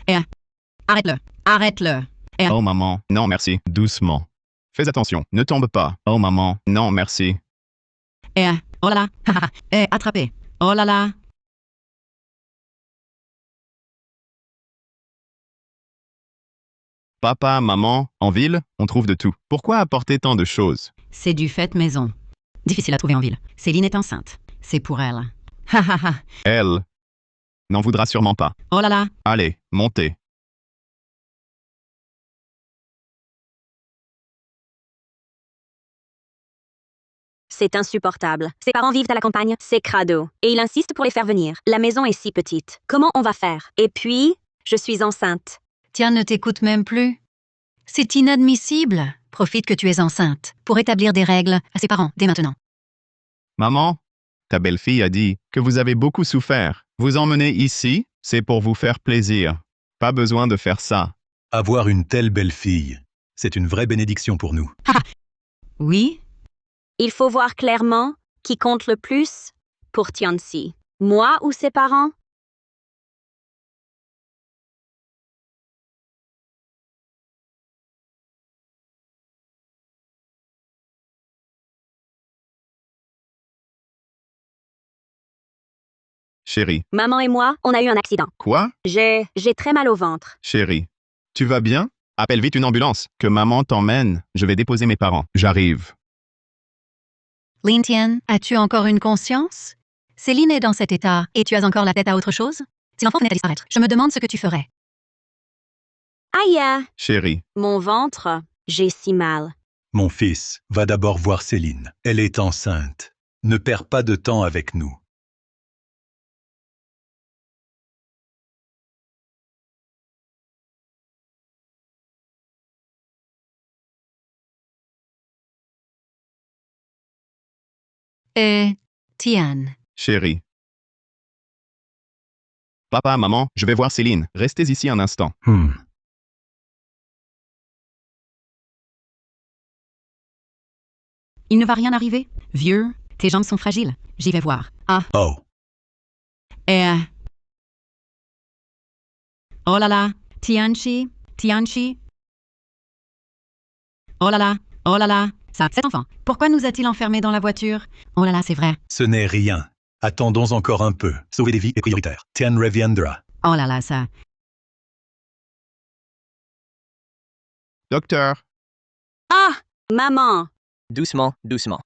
Eh, arrête-le. Arrête-le. Eh, Oh maman, non merci, doucement. Fais attention, ne tombe pas. Oh maman, non merci. oh là là. Attrapé. Oh là là. Papa, maman, en ville, on trouve de tout. Pourquoi apporter tant de choses? C'est du fait maison. Difficile à trouver en ville. Céline est enceinte. C'est pour elle. Ha ha ha. Elle n'en voudra sûrement pas. Oh là là. Allez, montez. C'est insupportable. Ses parents vivent à la campagne, c'est crado. Et il insiste pour les faire venir. La maison est si petite. Comment on va faire? Et puis, je suis enceinte. Tiens, ne t'écoute même plus. C'est inadmissible. Profite que tu es enceinte pour établir des règles à ses parents dès maintenant. Maman, ta belle-fille a dit que vous avez beaucoup souffert. Vous emmenez ici, c'est pour vous faire plaisir. Pas besoin de faire ça. Avoir une telle belle-fille, c'est une vraie bénédiction pour nous. Oui? Il faut voir clairement qui compte le plus pour Tianxi. Moi ou ses parents? Chérie. Maman et moi, on a eu un accident. Quoi? J'ai très mal au ventre. Chérie. Tu vas bien? Appelle vite une ambulance. Que maman t'emmène. Je vais déposer mes parents. J'arrive. Lin Tian, as-tu encore une conscience? Céline est dans cet état et tu as encore la tête à autre chose? Si l'enfant venait à disparaître, je me demande ce que tu ferais. Aïe! Chérie. Mon ventre, j'ai si mal. Mon fils, va d'abord voir Céline. Elle est enceinte. Ne perds pas de temps avec nous. Tian. Chérie. Papa, maman, je vais voir Céline. Restez ici un instant. Il ne va rien arriver. Vieux, tes jambes sont fragiles. J'y vais voir. Ah. Oh, Oh là là. Tianchi. Tianchi. Oh là là. Oh là là. Ça, cet enfant. Pourquoi nous a-t-il enfermés dans la voiture? Oh là là, c'est vrai. ce n'est rien. Attendons encore un peu. Sauver des vies est prioritaire. Tian reviendra. Oh là là, ça. Docteur. Ah! Maman! Doucement, doucement.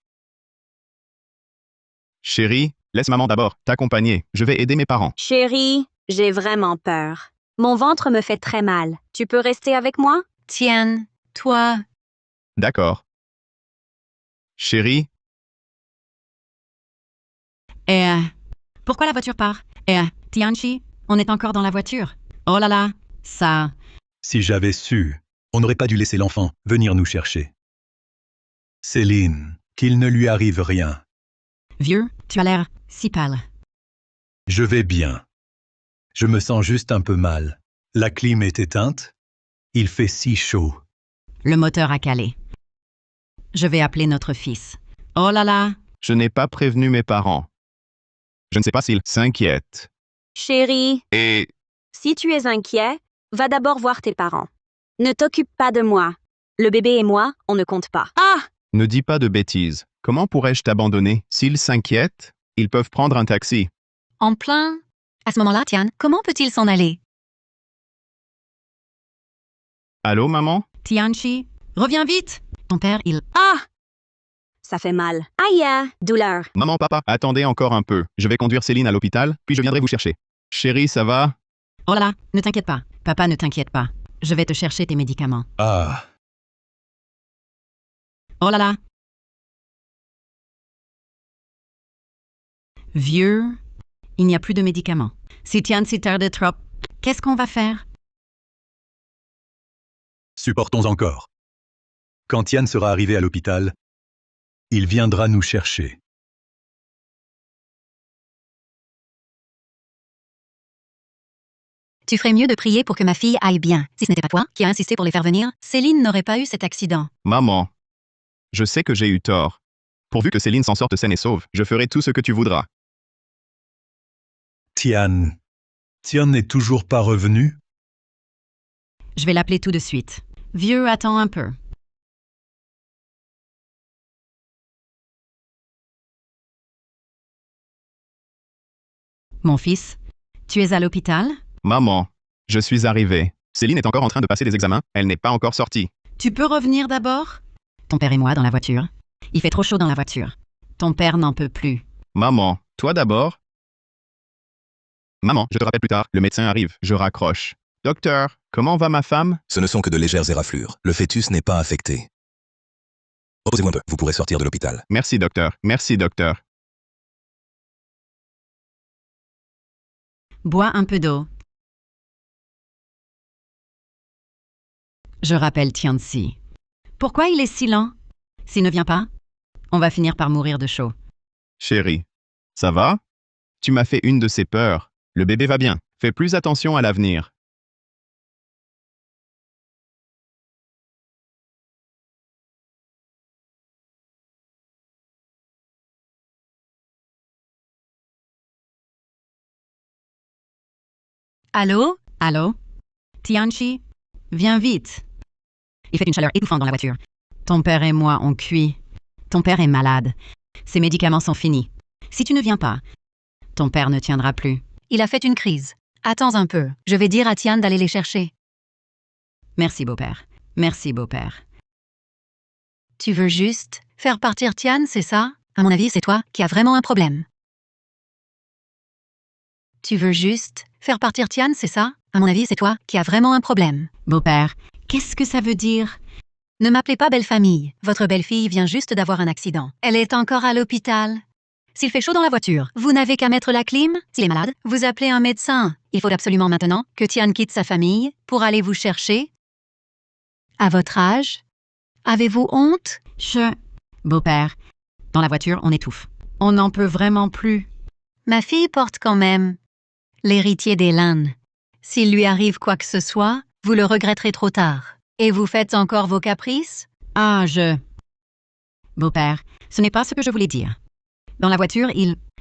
Chérie, laisse maman d'abord t'accompagner. Je vais aider mes parents. Chérie, j'ai vraiment peur. Mon ventre me fait très mal. Tu peux rester avec moi? Tian, toi, D'accord. Chérie, Pourquoi la voiture part? Tianchi, on est encore dans la voiture. Oh là là. Ça. Si j'avais su, on n'aurait pas dû laisser l'enfant venir nous chercher. Céline, qu'il ne lui arrive rien. Vieux, tu as l'air si pâle. Je vais bien. Je me sens juste un peu mal. La clim est éteinte. Il fait si chaud. Le moteur a calé. Je vais appeler notre fils. Oh là là. je n'ai pas prévenu mes parents. Je ne sais pas s'ils s'inquiètent. Chérie, Et si tu es inquiet, va d'abord voir tes parents. Ne t'occupe pas de moi. Le bébé et moi, on ne compte pas. Ah! ne dis pas de bêtises. Comment pourrais-je t'abandonner? S'ils s'inquiètent, ils peuvent prendre un taxi. en plein. À ce moment-là, Tian, comment peut-il s'en aller? Allô, maman? Tianchi, reviens vite. Ton père, il... Ah! Ça fait mal. Aïe! Douleur. Maman, papa, attendez encore un peu. Je vais conduire Céline à l'hôpital, puis je viendrai vous chercher. Chérie, ça va? Oh là là, ne t'inquiète pas. Papa, ne t'inquiète pas. Je vais te chercher tes médicaments. Ah, Oh là là. Vieux, il n'y a plus de médicaments. Si Tianchi tarde trop, qu'est-ce qu'on va faire? supportons encore. Quand Tian sera arrivé à l'hôpital, il viendra nous chercher. Tu ferais mieux de prier pour que ma fille aille bien. Si ce n'était pas toi qui a insisté pour les faire venir, Céline n'aurait pas eu cet accident. Maman, je sais que j'ai eu tort. Pourvu que Céline s'en sorte saine et sauve, je ferai tout ce que tu voudras. Tian n'est toujours pas revenu? Je vais l'appeler tout de suite. Vieux, attends un peu. Mon fils, tu es à l'hôpital? Maman, je suis arrivé. Céline est encore en train de passer des examens. Elle n'est pas encore sortie. Tu peux revenir d'abord? Ton père et moi dans la voiture. Il fait trop chaud dans la voiture. Ton père n'en peut plus. Maman, toi d'abord? Maman, je te rappelle plus tard. Le médecin arrive. Je raccroche. Docteur, comment va ma femme? Ce ne sont que de légères éraflures. Le fœtus n'est pas affecté. Reposez-vous un peu, vous pourrez sortir de l'hôpital. Merci, docteur. Merci, docteur. Bois un peu d'eau. Je rappelle Tianxi. Pourquoi il est si lent? S'il ne vient pas, on va finir par mourir de chaud. Chérie, ça va? Tu m'as fait une de ces peurs. Le bébé va bien. Fais plus attention à l'avenir. Allô? Allô? Tianchi, viens vite. Il fait une chaleur étouffante dans la voiture. Ton père et moi, on cuit. Ton père est malade. Ses médicaments sont finis. Si tu ne viens pas, ton père ne tiendra plus. Il a fait une crise. Attends un peu. Je vais dire à Tian d'aller les chercher. Merci, beau-père. Merci, beau-père. Tu veux juste faire partir Tian, c'est ça? À mon avis, c'est toi qui as vraiment un problème. Tu veux juste faire partir Tian, c'est ça? À mon avis, c'est toi qui as vraiment un problème. Beau-père, qu'est-ce que ça veut dire? Ne m'appelez pas belle-famille. Votre belle-fille vient juste d'avoir un accident. Elle est encore à l'hôpital. S'il fait chaud dans la voiture, vous n'avez qu'à mettre la clim. S'il est malade, vous appelez un médecin. Il faut absolument maintenant que Tian quitte sa famille pour aller vous chercher. À votre âge, avez-vous honte? Beau-père, dans la voiture, on étouffe. On n'en peut vraiment plus. Ma fille porte quand même l'héritier des Lin. S'il lui arrive quoi que ce soit, vous le regretterez trop tard. Et vous faites encore vos caprices? Ah, Beau-père, ce n'est pas ce que je voulais dire. Dans la voiture,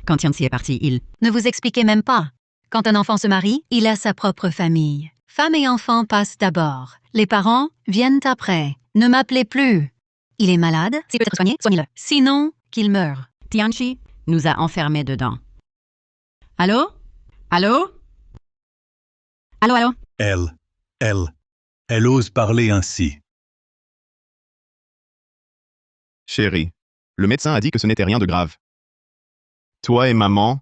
quand Tianxi est parti, Ne vous expliquez même pas. Quand un enfant se marie, il a sa propre famille. Femme et enfant passent d'abord. Les parents viennent après. Ne m'appelez plus. Il est malade. S'il peut être soigné, soignez-le. Sinon, qu'il meure. Tianchi nous a enfermés dedans. Allô? Allô? Allô, allô? Elle ose parler ainsi. Chérie, le médecin a dit que ce n'était rien de grave. Toi et maman,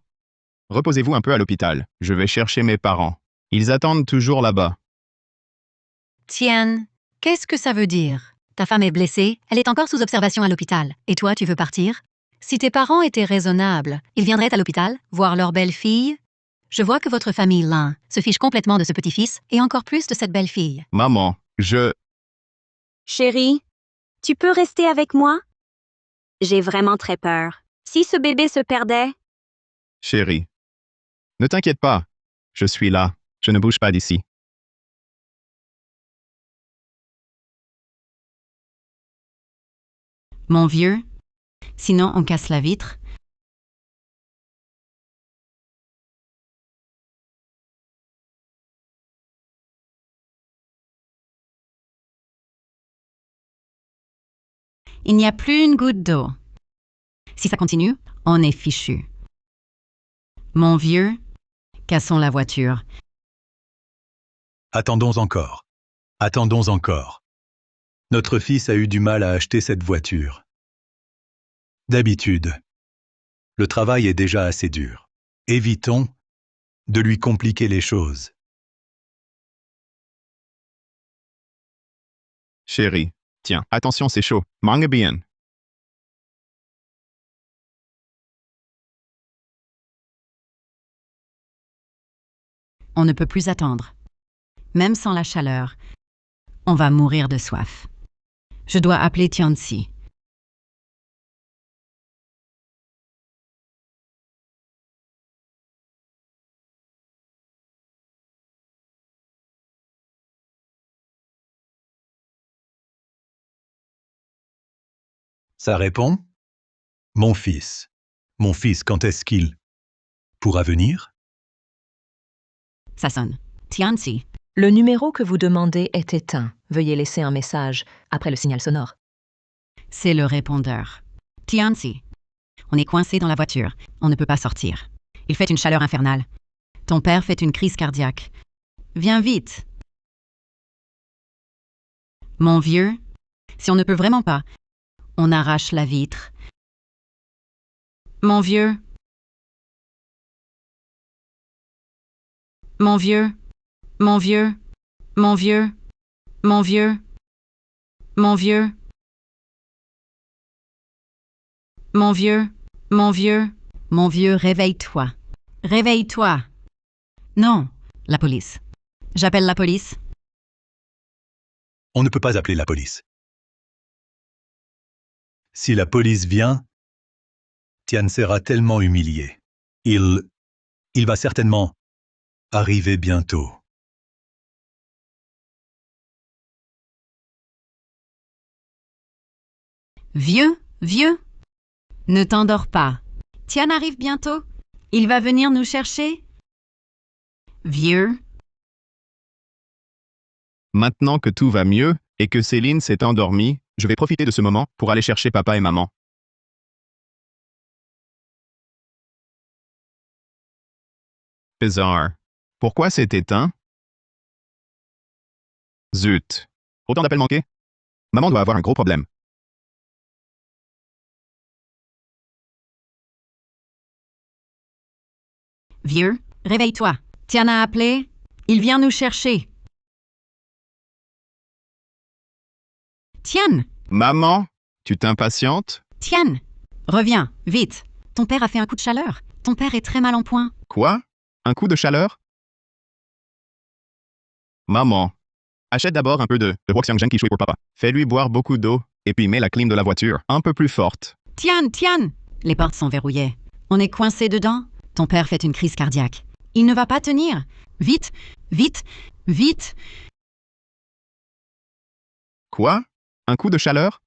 reposez-vous un peu à l'hôpital. Je vais chercher mes parents. Ils attendent toujours là-bas. Tian, qu'est-ce que ça veut dire? Ta femme est blessée, elle est encore sous observation à l'hôpital. Et toi, tu veux partir? Si tes parents étaient raisonnables, ils viendraient à l'hôpital, voir leur belle-fille. Je vois que votre famille Lin se fiche complètement de ce petit-fils et encore plus de cette belle-fille. Maman, Chérie, tu peux rester avec moi? J'ai vraiment très peur. Si ce bébé se perdait, Chérie, ne t'inquiète pas. Je suis là. Je ne bouge pas d'ici. Mon vieux, sinon on casse la vitre. Il n'y a plus une goutte d'eau. Si ça continue, on est fichu. Mon vieux, cassons la voiture. Attendons encore. Attendons encore. Notre fils a eu du mal à acheter cette voiture. D'habitude, le travail est déjà assez dur. Évitons de lui compliquer les choses. Chérie, tiens, attention, c'est chaud. Mange bien. On ne peut plus attendre. Même sans la chaleur, on va mourir de soif. Je dois appeler Tianxi. Ça répond? Mon fils, quand est-ce qu'il pourra venir? Ça sonne. Tianxi. Le numéro que vous demandez est éteint. Veuillez laisser un message après le signal sonore. C'est le répondeur. Tianzi, on est coincé dans la voiture. On ne peut pas sortir. Il fait une chaleur infernale. Ton père fait une crise cardiaque. Viens vite. Mon vieux, si on ne peut vraiment pas, on arrache la vitre. Mon vieux. Mon vieux. Mon vieux. Mon vieux. Mon vieux. Mon vieux. Mon vieux. Mon vieux. Mon vieux, réveille-toi. Réveille-toi. Non, la police. J'appelle la police. On ne peut pas appeler la police. Si la police vient, Tian sera tellement humilié. Il va certainement arriver bientôt. Vieux, vieux, ne t'endors pas. Tian arrive bientôt. Il va venir nous chercher. Vieux. Maintenant que tout va mieux et que Céline s'est endormie, je vais profiter de ce moment pour aller chercher papa et maman. Bizarre. Pourquoi c'est éteint? Zut. Autant d'appels manqués? Maman doit avoir un gros problème. Vieux, réveille-toi. Tian a appelé. Il vient nous chercher. Tian, Maman, tu t'impatientes? Tian, reviens, vite. Ton père a fait un coup de chaleur. Ton père est très mal en point. Quoi? Un coup de chaleur? Maman, achète d'abord un peu de Woxiangjang Kishui pour papa. Fais-lui boire beaucoup d'eau et puis mets la clim de la voiture un peu plus forte. Tian, Tian! Les portes sont verrouillées. On est coincé dedans. Ton père fait une crise cardiaque. Il ne va pas tenir. Vite, vite, vite. Quoi? Un coup de chaleur?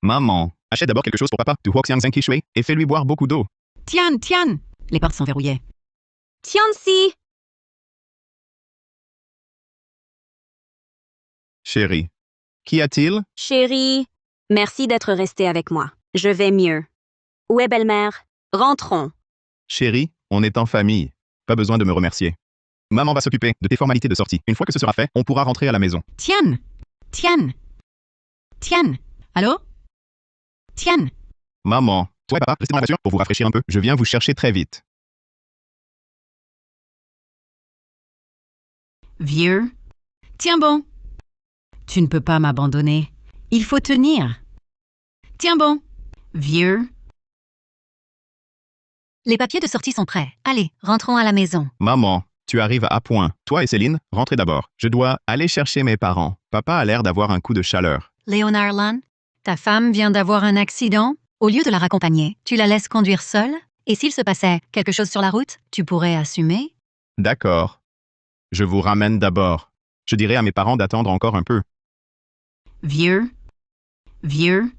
Maman, achète d'abord quelque chose pour papa, du Woxiangjang Kishui, et fais-lui boire beaucoup d'eau. Tian, Tian! Les portes sont verrouillées. Tianzi! Chérie, qu'y a-t-il? Chérie, merci d'être resté avec moi. Je vais mieux. Où est belle-mère? Rentrons. Chérie, on est en famille. Pas besoin de me remercier. Maman va s'occuper de tes formalités de sortie. Une fois que ce sera fait, on pourra rentrer à la maison. Tian! Tian! Tian! Allô? Tian! Maman, toi et papa, restez dans la voiture pour vous rafraîchir un peu. Je viens vous chercher très vite. Vieux. Tiens bon. Tu ne peux pas m'abandonner. Il faut tenir. Tiens bon. Vieux. Les papiers de sortie sont prêts. Allez, rentrons à la maison. Maman, tu arrives à point. Toi et Céline, rentrez d'abord. Je dois aller chercher mes parents. Papa a l'air d'avoir un coup de chaleur. Léonard Lan, ta femme vient d'avoir un accident. Au lieu de la raccompagner, tu la laisses conduire seule? Et s'il se passait quelque chose sur la route, tu pourrais assumer? D'accord. Je vous ramène d'abord. Je dirai à mes parents d'attendre encore un peu. Vieux. Vieux.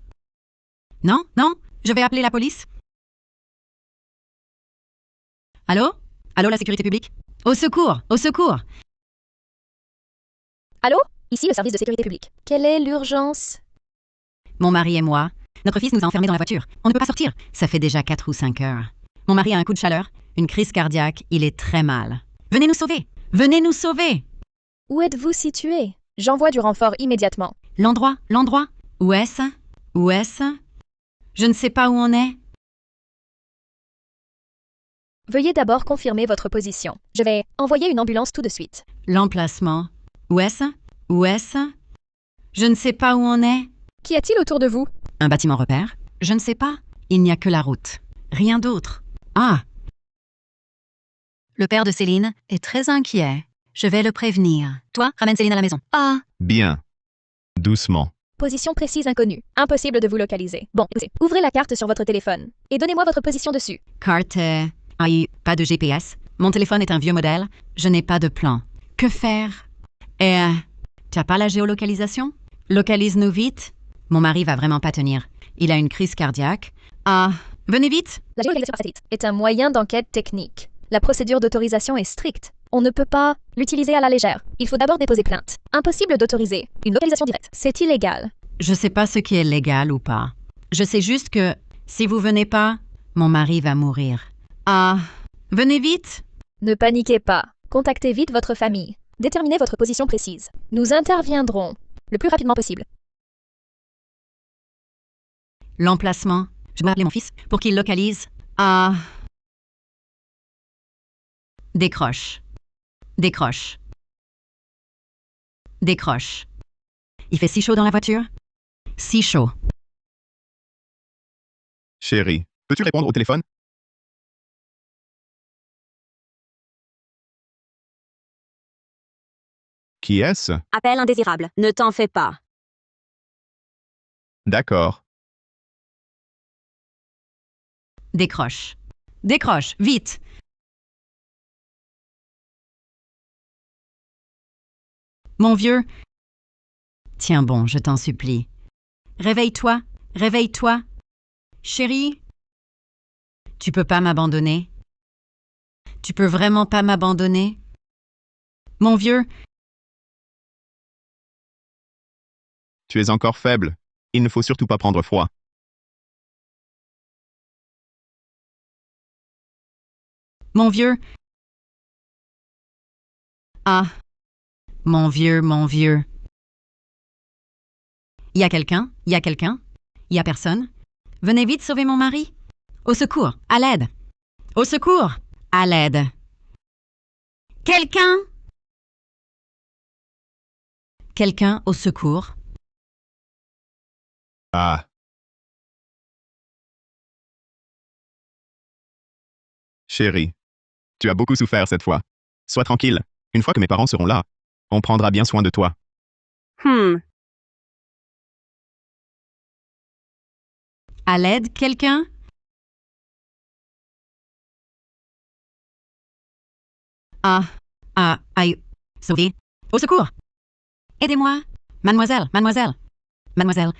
Non, non, je vais appeler la police. Allô? Allô, la sécurité publique? Au secours! Au secours! Allô? Ici le service de sécurité publique. Quelle est l'urgence? Mon mari et moi, notre fils nous a enfermés dans la voiture. On ne peut pas sortir. Ça fait déjà 4 ou 5 heures. Mon mari a un coup de chaleur, une crise cardiaque, il est très mal. Venez nous sauver! Venez nous sauver! Où êtes-vous situé? J'envoie du renfort immédiatement. L'endroit? Où est-ce? Où est-ce? Je ne sais pas où on est. Veuillez d'abord confirmer votre position. Je vais envoyer une ambulance tout de suite. L'emplacement? Où est-ce? Où est-ce? Je ne sais pas où on est. Qu'y a-t-il autour de vous? Un bâtiment repère? Je ne sais pas. Il n'y a que la route. Rien d'autre. Ah! Le père de Céline est très inquiet. Je vais le prévenir. Toi, ramène Céline à la maison. Ah! Bien. Doucement. Position précise inconnue. Impossible de vous localiser. Bon, écoutez, ouvrez la carte sur votre téléphone et donnez-moi votre position dessus. Carte. Pas de GPS. Mon téléphone est un vieux modèle. Je n'ai pas de plan. Que faire? Et tu n'as pas la géolocalisation? Localise-nous vite. Mon mari va vraiment pas tenir. Il a une crise cardiaque. Ah, venez vite. La géolocalisation par satellite est un moyen d'enquête technique. La procédure d'autorisation est stricte. On ne peut pas l'utiliser à la légère. Il faut d'abord déposer plainte. Impossible d'autoriser une localisation directe. C'est illégal. Je sais pas ce qui est légal ou pas. Je sais juste que si vous venez pas, mon mari va mourir. Ah, venez vite! Ne paniquez pas. Contactez vite votre famille. Déterminez votre position précise. Nous interviendrons le plus rapidement possible. L'emplacement. Je dois appeler mon fils pour qu'il localise. Ah. Décroche. Décroche. Décroche. Il fait si chaud dans la voiture? Si chaud. Chérie, peux-tu répondre au téléphone? Qui est-ce? Appel indésirable. Ne t'en fais pas. D'accord. Décroche. Décroche, vite! Mon vieux. Tiens bon, je t'en supplie. Réveille-toi, réveille-toi. Chérie, tu peux pas m'abandonner. Tu peux vraiment pas m'abandonner. Mon vieux, Tu es encore faible. Il ne faut surtout pas prendre froid. mon vieux. Ah, mon vieux, mon vieux. Y a quelqu'un? Y a quelqu'un? Y a personne? Venez vite sauver mon mari. Au secours, à l'aide. Au secours, à l'aide. Quelqu'un? Quelqu'un au secours. Ah. Chérie, tu as beaucoup souffert cette fois. Sois tranquille. Une fois que mes parents seront là, on prendra bien soin de toi. À l'aide, quelqu'un? Aïe. Sauvez. Au secours. Aidez-moi. Mademoiselle, mademoiselle. Mademoiselle.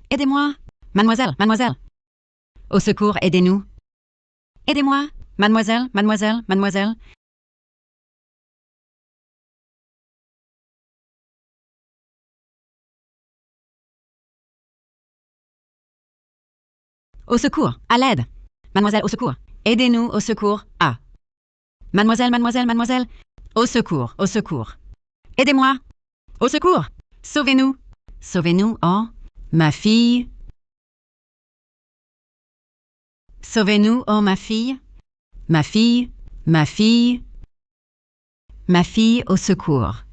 Aidez-moi. Mademoiselle, mademoiselle. Au secours, aidez-nous. Aidez-moi. Mademoiselle, mademoiselle, mademoiselle. Au secours, à l'aide. Mademoiselle, au secours. Aidez-nous, au secours. Ah. Mademoiselle, mademoiselle, mademoiselle. Au secours, au secours. Aidez-moi. Au secours. Sauvez-nous. Sauvez-nous, oh. Ma fille. Sauvez-nous, oh ma fille. Ma fille, ma fille. Ma fille, au secours.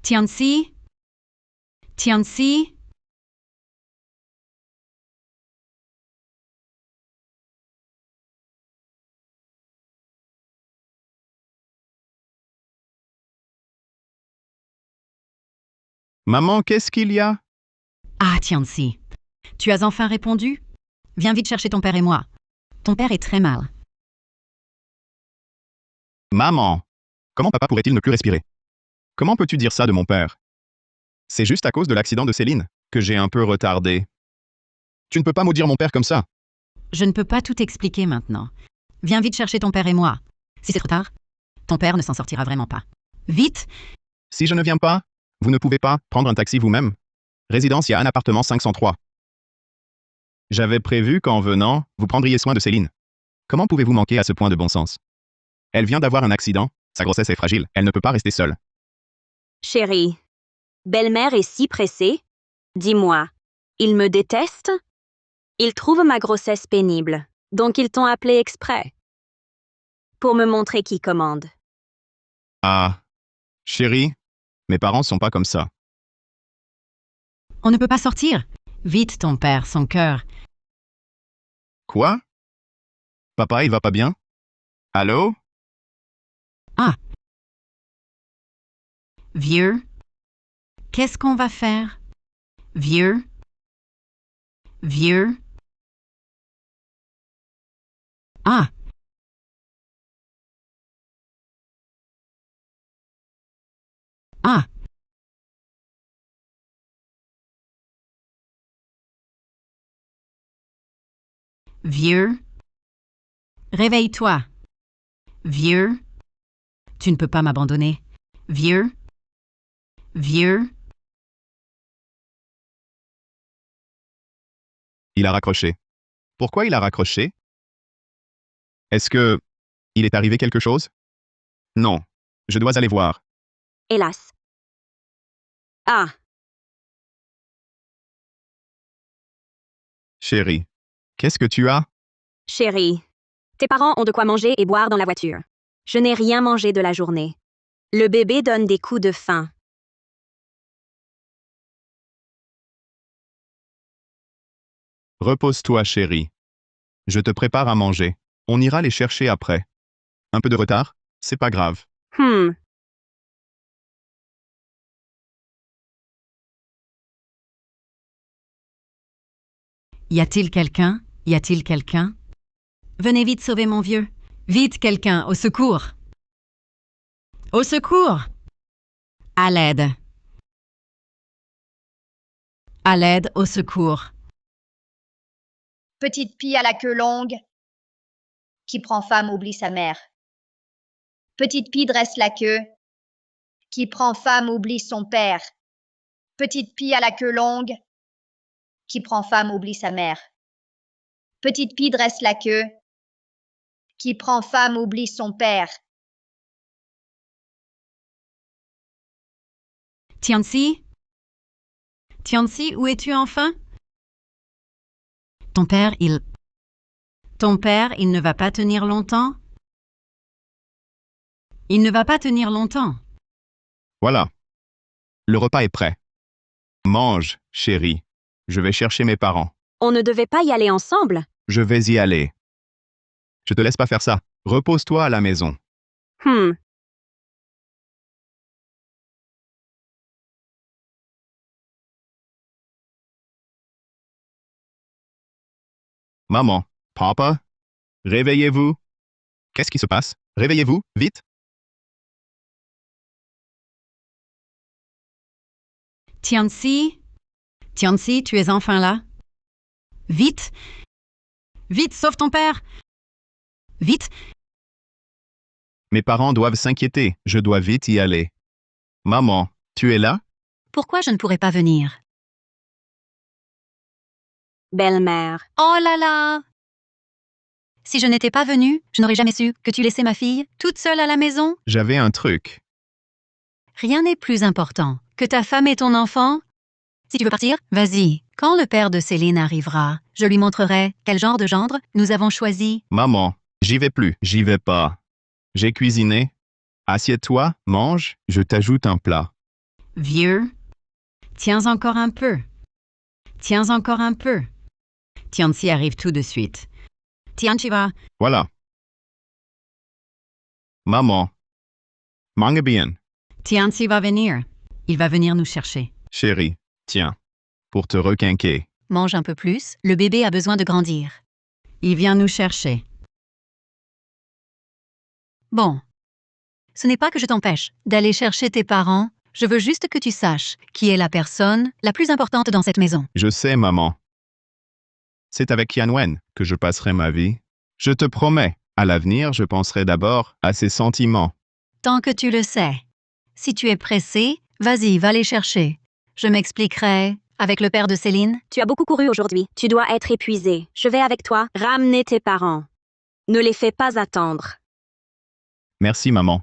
Tianxi. Tianxi. Maman, qu'est-ce qu'il y a? Ah, Tianxi. Tu as enfin répondu? Viens vite chercher ton père et moi. Ton père est très mal. Maman! Comment papa pourrait-il ne plus respirer? Comment peux-tu dire ça de mon père? C'est juste à cause de l'accident de Céline que j'ai un peu retardé. Tu ne peux pas maudire mon père comme ça. Je ne peux pas tout expliquer maintenant. Viens vite chercher ton père et moi. Si c'est trop tard, ton père ne s'en sortira vraiment pas. Vite! Si je ne viens pas, vous ne pouvez pas prendre un taxi vous-même. Résidence Yann appartement 503. J'avais prévu qu'en venant, vous prendriez soin de Céline. Comment pouvez-vous manquer à ce point de bon sens? Elle vient d'avoir un accident, sa grossesse est fragile, elle ne peut pas rester seule. Chérie, belle-mère est si pressée. Dis-moi, ils me détestent? Ils trouvent ma grossesse pénible, donc ils t'ont appelé exprès. Pour me montrer qui commande. Ah, chérie, mes parents sont pas comme ça. On ne peut pas sortir. Vite, ton père, son cœur. Quoi? Papa, il va pas bien? Allô? Vieux. Qu'est-ce qu'on va faire? Vieux. Vieux. Ah. Ah. Vieux. Réveille-toi. Vieux. Tu ne peux pas m'abandonner. Vieux. Vieux. Il a raccroché. Pourquoi il a raccroché? Est-ce que... il est arrivé quelque chose? Non. Je dois aller voir. Hélas. Ah, Chérie. Qu'est-ce que tu as? chérie. Tes parents ont de quoi manger et boire dans la voiture. Je n'ai rien mangé de la journée. Le bébé donne des coups de faim. Repose-toi, chérie. Je te prépare à manger. On ira les chercher après. Un peu de retard? C'est pas grave. Y a-t-il quelqu'un? Y a-t-il quelqu'un? Venez vite sauver mon vieux. Vite, quelqu'un, au secours. Au secours! À l'aide. À l'aide, au secours. Petite pie à la queue longue, qui prend femme oublie sa mère. Petite pie dresse la queue, qui prend femme oublie son père. Petite pie à la queue longue, qui prend femme oublie sa mère. Petite pie dresse la queue, qui prend femme oublie son père. Tianxi? Tianxi, où es-tu enfin? Ton père, il ne va pas tenir longtemps? Il ne va pas tenir longtemps. Voilà. Le repas est prêt. Mange, chérie. Je vais chercher mes parents. On ne devait pas y aller ensemble? Je vais y aller. Je te laisse pas faire ça. Repose-toi à la maison. Maman, papa, réveillez-vous. Qu'est-ce qui se passe? Réveillez-vous, vite. Tianxi? Tianxi, tu es enfin là? Vite! Vite, sauve ton père! Vite! Mes parents doivent s'inquiéter. Je dois vite y aller. Maman, tu es là? Pourquoi je ne pourrais pas venir? Belle-mère. Oh là là! Si je n'étais pas venue, je n'aurais jamais su que tu laissais ma fille toute seule à la maison. J'avais un truc. Rien n'est plus important que ta femme et ton enfant. Si tu veux partir, vas-y. Quand le père de Céline arrivera, je lui montrerai quel genre de gendre nous avons choisi. Maman, j'y vais plus. J'y vais pas. J'ai cuisiné. Assieds-toi, mange, je t'ajoute un plat. Vieux, tiens encore un peu. Tiens encore un peu. Tianxi arrive tout de suite. Tianxi va. Voilà. Maman. Mange bien. Tianxi va venir. Il va venir nous chercher. Chérie, tiens. Pour te requinquer. Mange un peu plus, le bébé a besoin de grandir. Il vient nous chercher. Bon. Ce n'est pas que je t'empêche d'aller chercher tes parents, je veux juste que tu saches qui est la personne la plus importante dans cette maison. Je sais, maman. C'est avec Yanwen que je passerai ma vie. Je te promets, à l'avenir, je penserai d'abord à ses sentiments. Tant que tu le sais. Si tu es pressé, vas-y, va les chercher. Je m'expliquerai avec le père de Céline. Tu as beaucoup couru aujourd'hui. Tu dois être épuisé. Je vais avec toi ramener tes parents. Ne les fais pas attendre. Merci, maman.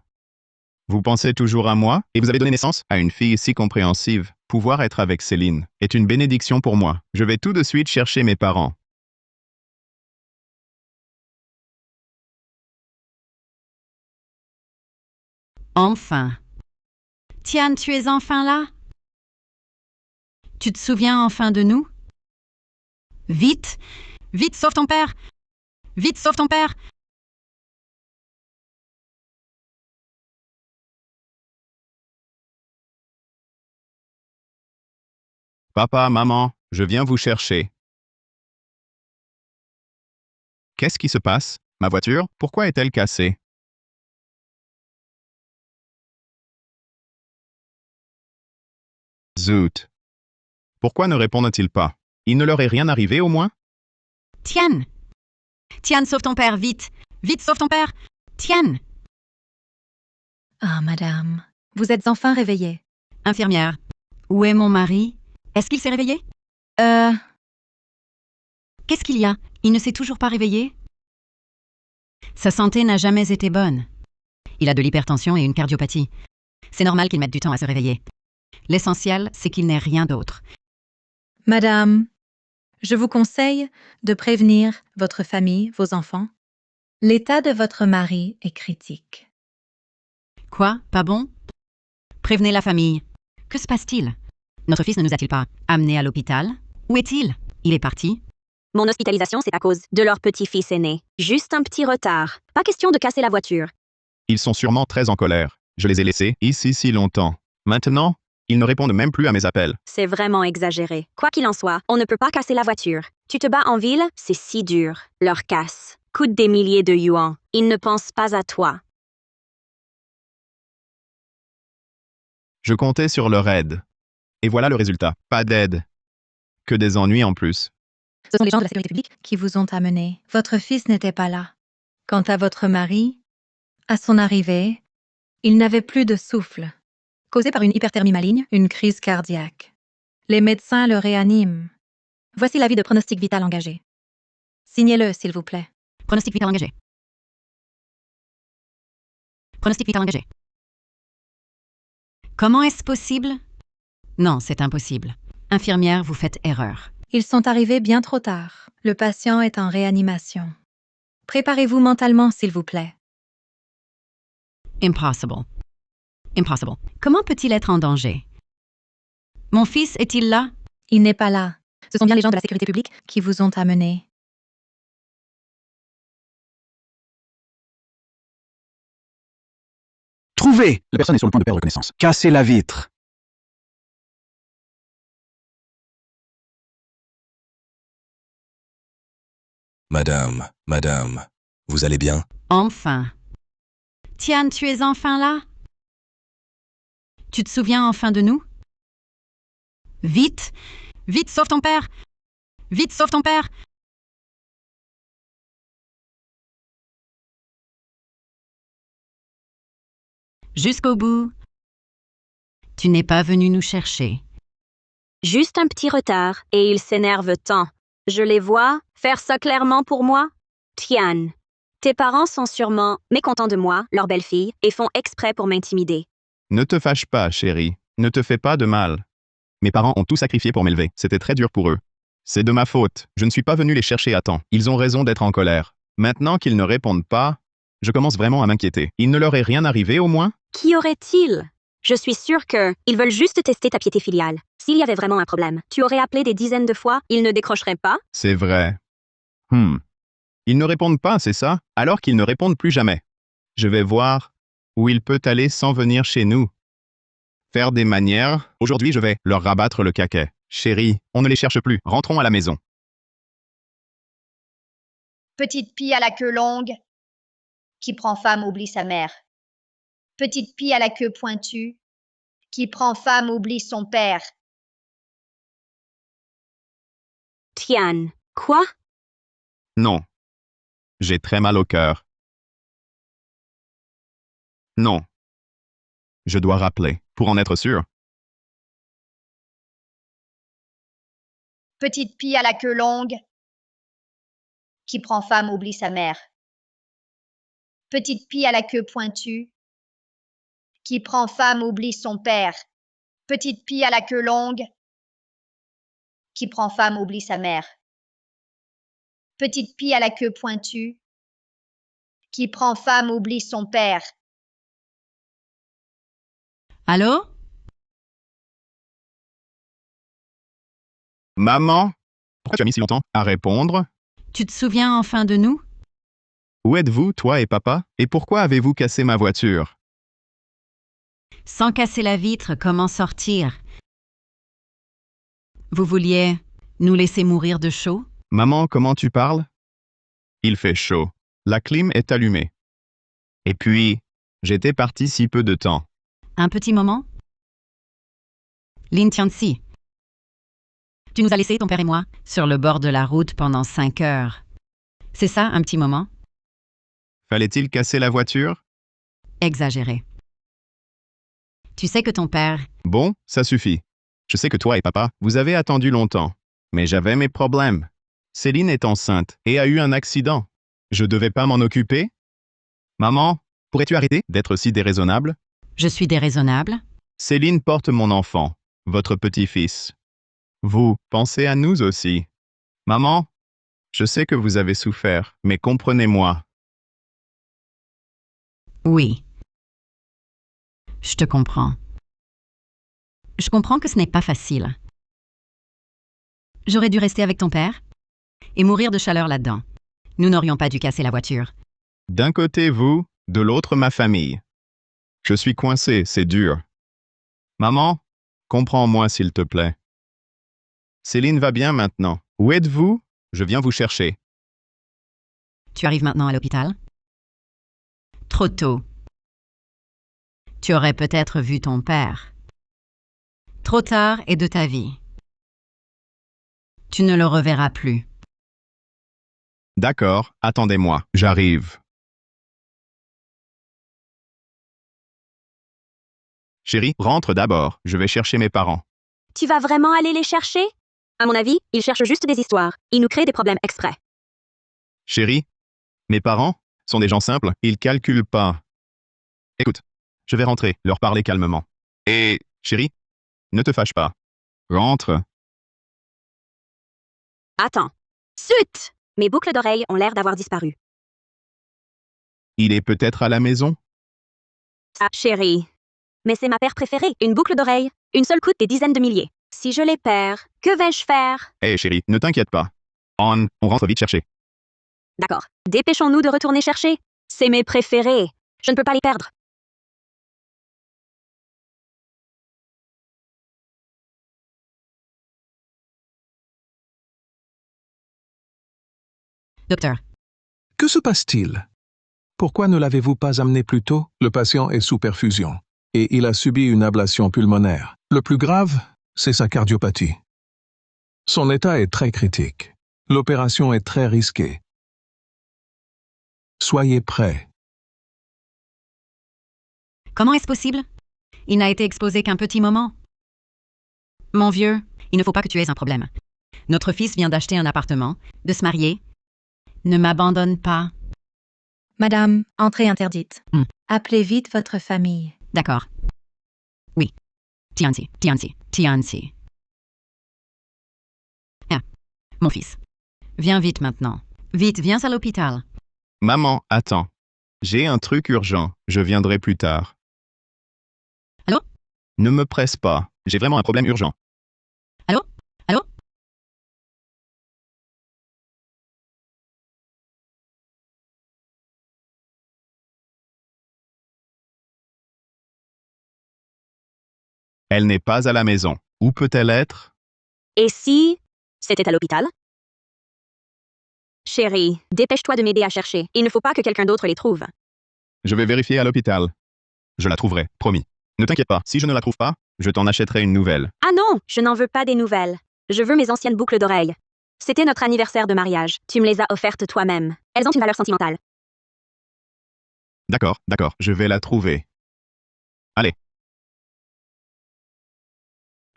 Vous pensez toujours à moi et vous avez donné naissance à une fille si compréhensive. Pouvoir être avec Céline est une bénédiction pour moi. Je vais tout de suite chercher mes parents. Enfin. Tian, tu es enfin là? Tu te souviens enfin de nous? Vite! Vite, sauve ton père! Vite, sauve ton père! Papa, maman, je viens vous chercher. Qu'est-ce qui se passe? Ma voiture, pourquoi est-elle cassée? Zut. Pourquoi ne répondent-ils pas? Il ne leur est rien arrivé au moins? Tian! Tian, sauve ton père, vite. Vite, sauve ton père. Tian. Ah, madame, vous êtes enfin réveillée. Infirmière. Où est mon mari? Est-ce qu'il s'est réveillé? Qu'est-ce qu'il y a? Il ne s'est toujours pas réveillé? Sa santé n'a jamais été bonne. Il a de l'hypertension et une cardiopathie. C'est normal qu'il mette du temps à se réveiller. L'essentiel, c'est qu'il n'ait rien d'autre. Madame, je vous conseille de prévenir votre famille, vos enfants. L'état de votre mari est critique. Quoi? Pas bon? Prévenez la famille. Que se passe-t-il? Notre fils ne nous a-t-il pas amenés à l'hôpital? Où est-il? Il est parti? Mon hospitalisation, c'est à cause de leur petit-fils aîné. Juste un petit retard. Pas question de casser la voiture. Ils sont sûrement très en colère. Je les ai laissés ici si longtemps. Maintenant, ils ne répondent même plus à mes appels. C'est vraiment exagéré. Quoi qu'il en soit, on ne peut pas casser la voiture. Tu te bats en ville, c'est si dur. Leur casse coûte des milliers de yuans. Ils ne pensent pas à toi. Je comptais sur leur aide. Et voilà le résultat. Pas d'aide. Que des ennuis en plus. Ce sont les gens de la sécurité publique qui vous ont amené. Votre fils n'était pas là. Quant à votre mari, à son arrivée, il n'avait plus de souffle, causé par une hyperthermie maligne, une crise cardiaque. Les médecins le réaniment. Voici l'avis de pronostic vital engagé. Signez-le, s'il vous plaît. Pronostic vital engagé. Pronostic vital engagé. Comment est-ce possible? Non, c'est impossible. Infirmière, vous faites erreur. Ils sont arrivés bien trop tard. Le patient est en réanimation. Préparez-vous mentalement, s'il vous plaît. Impossible. Impossible. Comment peut-il être en danger? Mon fils est-il là? Il n'est pas là. Ce sont bien les gens de la sécurité publique qui vous ont amené. Trouvez! La personne est sur le point de perdre connaissance. Cassez la vitre. Madame, vous allez bien? Enfin. Tian, tu es enfin là? Tu te souviens enfin de nous? Vite! Vite, sauve ton père! Vite, sauve ton père! Jusqu'au bout. Tu n'es pas venu nous chercher. Juste un petit retard, et ils s'énervent tant. Je les vois faire ça clairement pour moi. Tian, tes parents sont sûrement mécontents de moi, leur belle-fille, et font exprès pour m'intimider. Ne te fâche pas, chérie. Ne te fais pas de mal. Mes parents ont tout sacrifié pour m'élever. C'était très dur pour eux. C'est de ma faute. Je ne suis pas venu les chercher à temps. Ils ont raison d'être en colère. Maintenant qu'ils ne répondent pas, je commence vraiment à m'inquiéter. Il ne leur est rien arrivé au moins? Qu'y aurait-il? Je suis sûre qu'ils veulent juste tester ta piété filiale. S'il y avait vraiment un problème, tu aurais appelé des dizaines de fois, ils ne décrocheraient pas? C'est vrai. Ils ne répondent pas, c'est ça? Alors qu'ils ne répondent plus jamais. Je vais voir où il peut aller sans venir chez nous. Faire des manières. Aujourd'hui, je vais leur rabattre le caquet. Chérie, on ne les cherche plus. Rentrons à la maison. Petite pie à la queue longue, qui prend femme oublie sa mère. Petite pie à la queue pointue, qui prend femme oublie son père. Tian, quoi? Non. J'ai très mal au cœur. Non. Je dois rappeler, pour en être sûr. Petite pie à la queue longue, qui prend femme oublie sa mère. Petite pie à la queue pointue, qui prend femme oublie son père. Petite pie à la queue longue, qui prend femme oublie sa mère. Petite pie à la queue pointue, qui prend femme oublie son père. Allô? Maman? Pourquoi tu as mis si longtemps à répondre? Tu te souviens enfin de nous? Où êtes-vous, toi et papa? Et pourquoi avez-vous cassé ma voiture? Sans casser la vitre, comment sortir? Vous vouliez nous laisser mourir de chaud? Maman, comment tu parles? Il fait chaud. La clim est allumée. Et puis, j'étais parti si peu de temps. Un petit moment? Lin Tianxi. Tu nous as laissés, ton père et moi, sur le bord de la route pendant 5 heures. C'est ça, un petit moment? Fallait-il casser la voiture? Exagéré. Tu sais que ton père... Bon, ça suffit. Je sais que toi et papa, vous avez attendu longtemps. Mais j'avais mes problèmes. Céline est enceinte et a eu un accident. Je devais pas m'en occuper? Maman, pourrais-tu arrêter d'être si déraisonnable? Je suis déraisonnable? Céline porte mon enfant, votre petit-fils. Vous, pensez à nous aussi. Maman, je sais que vous avez souffert, mais comprenez-moi. Oui. Je te comprends. Je comprends que ce n'est pas facile. J'aurais dû rester avec ton père et mourir de chaleur là-dedans. Nous n'aurions pas dû casser la voiture. D'un côté vous, de l'autre ma famille. Je suis coincé, c'est dur. Maman, comprends-moi s'il te plaît. Céline va bien maintenant. Où êtes-vous? Je viens vous chercher. Tu arrives maintenant à l'hôpital? Trop tôt. Tu aurais peut-être vu ton père. Trop tard et de ta vie. Tu ne le reverras plus. D'accord, attendez-moi, j'arrive. Chérie, rentre d'abord, je vais chercher mes parents. Tu vas vraiment aller les chercher? À mon avis, ils cherchent juste des histoires. Ils nous créent des problèmes exprès. Chérie, mes parents sont des gens simples, ils calculent pas. Écoute, je vais rentrer, leur parler calmement. Et, chérie, ne te fâche pas. Rentre. Attends. Zut! Mes boucles d'oreilles ont l'air d'avoir disparu. Il est peut-être à la maison? Ah, chérie. Mais c'est ma paire préférée. Une boucle d'oreille. Une seule coûte des dizaines de milliers. Si je les perds, que vais-je faire? Hé chérie, ne t'inquiète pas. On rentre vite chercher. D'accord. Dépêchons-nous de retourner chercher. C'est mes préférés. Je ne peux pas les perdre. Docteur, Que se passe-t-il? Pourquoi ne l'avez-vous pas amené plus tôt? Le patient est sous perfusion et il a subi une ablation pulmonaire. Le plus grave, c'est sa cardiopathie. Son état est très critique. L'opération est très risquée. Soyez prêts. comment est-ce possible? Il n'a été exposé qu'un petit moment. Mon vieux, il ne faut pas que tu aies un problème. Notre fils vient d'acheter un appartement, de se marier. Ne m'abandonne pas. Madame, entrée interdite. Hmm. Appelez vite votre famille. D'accord. Oui. Tianzi. Ah, mon fils. Viens vite maintenant. Vite, viens à l'hôpital. Maman, attends. J'ai un truc urgent, je viendrai plus tard. Allô? Ne me presse pas, j'ai vraiment un problème urgent. Allô? Allô? Elle n'est pas à la maison. Où peut-elle être? Et si c'était à l'hôpital? Chérie, dépêche-toi de m'aider à chercher. Il ne faut pas que quelqu'un d'autre les trouve. Je vais vérifier à l'hôpital. Je la trouverai, promis. Ne t'inquiète pas, si je ne la trouve pas, je t'en achèterai une nouvelle. Ah non, je n'en veux pas des nouvelles. Je veux mes anciennes boucles d'oreilles. C'était notre anniversaire de mariage. Tu me les as offertes toi-même. Elles ont une valeur sentimentale. D'accord, je vais la trouver. Allez.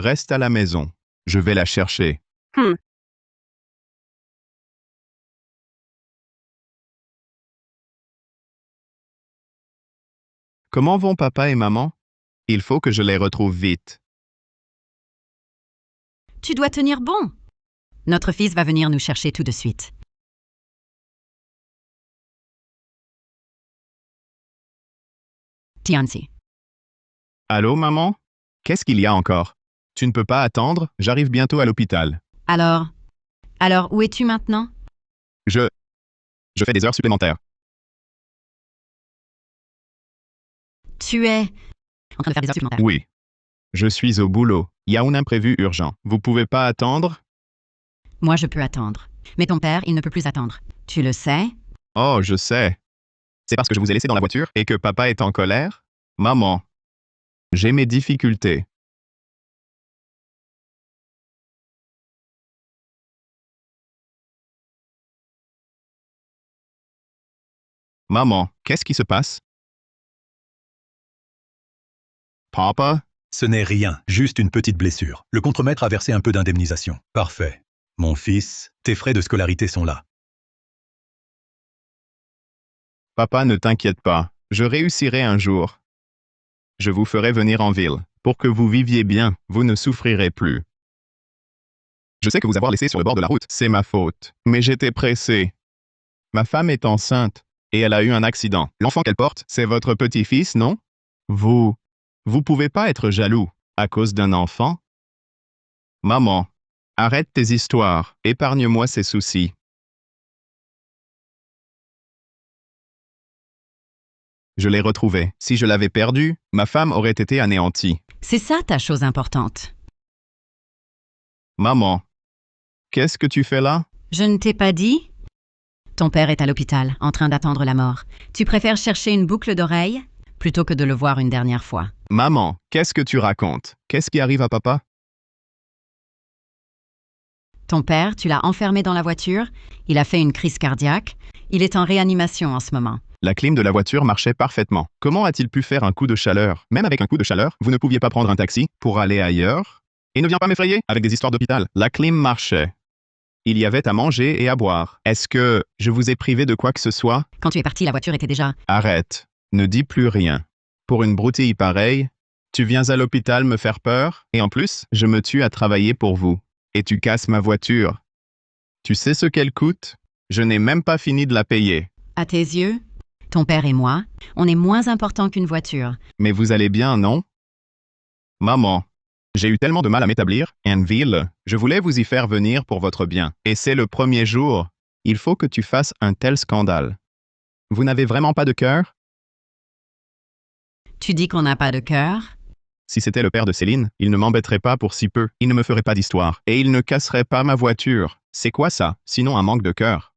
Reste à la maison. Je vais la chercher. Comment vont papa et maman? Il faut que je les retrouve vite. Tu dois tenir bon. Notre fils va venir nous chercher tout de suite. Tianzi. Allô, maman? Qu'est-ce qu'il y a encore? Tu ne peux pas attendre, j'arrive bientôt à l'hôpital. Alors, où es-tu maintenant? Je fais des heures supplémentaires. Tu es en train de faire des heures supplémentaires. Oui. Je suis au boulot. Il y a un imprévu urgent. Vous pouvez pas attendre? Moi, je peux attendre. Mais ton père, il ne peut plus attendre. Tu le sais? Oh, je sais. C'est parce que je vous ai laissé dans la voiture et que papa est en colère? Maman, j'ai mes difficultés. Maman, qu'est-ce qui se passe? Papa? Ce n'est rien, juste une petite blessure. Le contremaître a versé un peu d'indemnisation. Parfait. Mon fils, tes frais de scolarité sont là. Papa, ne t'inquiète pas. Je réussirai un jour. Je vous ferai venir en ville. Pour que vous viviez bien, vous ne souffrirez plus. Je sais que vous avoir laissé sur le bord de la route, c'est ma faute. Mais j'étais pressé. Ma femme est enceinte, et elle a eu un accident. L'enfant qu'elle porte, c'est votre petit-fils, non? Vous pouvez pas être jaloux à cause d'un enfant? Maman, arrête tes histoires, épargne-moi ces soucis. Je l'ai retrouvé. Si je l'avais perdu, ma femme aurait été anéantie. C'est ça ta chose importante. Maman, qu'est-ce que tu fais là? Je ne t'ai pas dit? Ton père est à l'hôpital, en train d'attendre la mort. Tu préfères chercher une boucle d'oreille plutôt que de le voir une dernière fois. Maman, qu'est-ce que tu racontes? Qu'est-ce qui arrive à papa? Ton père, tu l'as enfermé dans la voiture, il a fait une crise cardiaque, il est en réanimation en ce moment. La clim de la voiture marchait parfaitement. Comment a-t-il pu faire un coup de chaleur? Même avec un coup de chaleur, vous ne pouviez pas prendre un taxi pour aller ailleurs? Et ne viens pas m'effrayer avec des histoires d'hôpital. La clim marchait. Il y avait à manger et à boire. Est-ce que je vous ai privé de quoi que ce soit? Quand tu es parti, la voiture était déjà... Arrête. Ne dis plus rien. Pour une broutille pareille, tu viens à l'hôpital me faire peur, et en plus, je me tue à travailler pour vous. Et tu casses ma voiture. Tu sais ce qu'elle coûte? Je n'ai même pas fini de la payer. À tes yeux, ton père et moi, on est moins importants qu'une voiture. Mais vous allez bien, non? Maman, j'ai eu tellement de mal à m'établir, Anvil, je voulais vous y faire venir pour votre bien. Et c'est le premier jour. Il faut que tu fasses un tel scandale. Vous n'avez vraiment pas de cœur? Tu dis qu'on n'a pas de cœur? Si c'était le père de Céline, il ne m'embêterait pas pour si peu, il ne me ferait pas d'histoire, et il ne casserait pas ma voiture. C'est quoi ça, sinon un manque de cœur?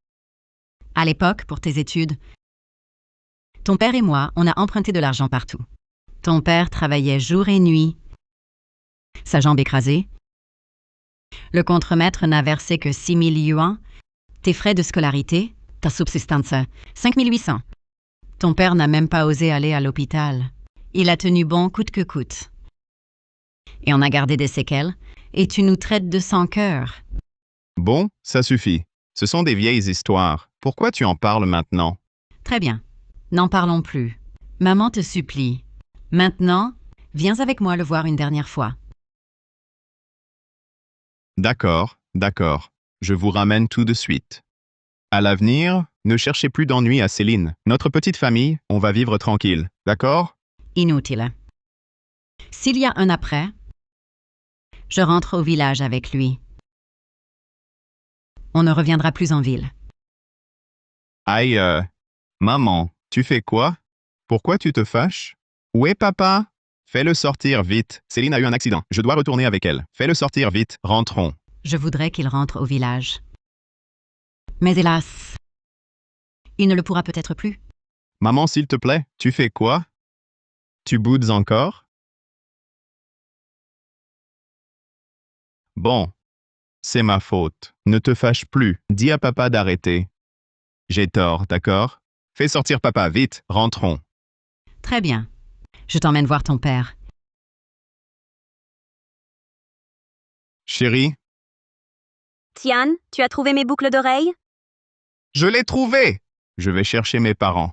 À l'époque, pour tes études, ton père et moi, on a emprunté de l'argent partout. Ton père travaillait jour et nuit, sa jambe écrasée. Le contremaître n'a versé que 6 000 yuans. Tes frais de scolarité, ta subsistance, 5 800. Ton père n'a même pas osé aller à l'hôpital. Il a tenu bon coûte que coûte. Et on a gardé des séquelles, et tu nous traites de sans cœur. Bon, ça suffit. Ce sont des vieilles histoires. Pourquoi tu en parles maintenant? Très bien. N'en parlons plus. Maman te supplie. Maintenant, viens avec moi le voir une dernière fois. D'accord, d'accord. Je vous ramène tout de suite. À l'avenir, ne cherchez plus d'ennuis à Céline. Notre petite famille, on va vivre tranquille, d'accord? Inutile. S'il y a un après, je rentre au village avec lui. On ne reviendra plus en ville. Aïe, maman, tu fais quoi? Pourquoi tu te fâches? Où est papa? Fais-le sortir vite. Céline a eu un accident. Je dois retourner avec elle. Fais-le sortir vite. Rentrons. Je voudrais qu'il rentre au village. Mais hélas, il ne le pourra peut-être plus. Maman, s'il te plaît, tu fais quoi? Tu boudes encore? Bon, c'est ma faute. Ne te fâche plus. Dis à papa d'arrêter. J'ai tort, d'accord? Fais sortir papa, vite. Rentrons. Très bien. Je t'emmène voir ton père. Chérie, Tian, tu as trouvé mes boucles d'oreilles? je l'ai trouvé! Je vais chercher mes parents.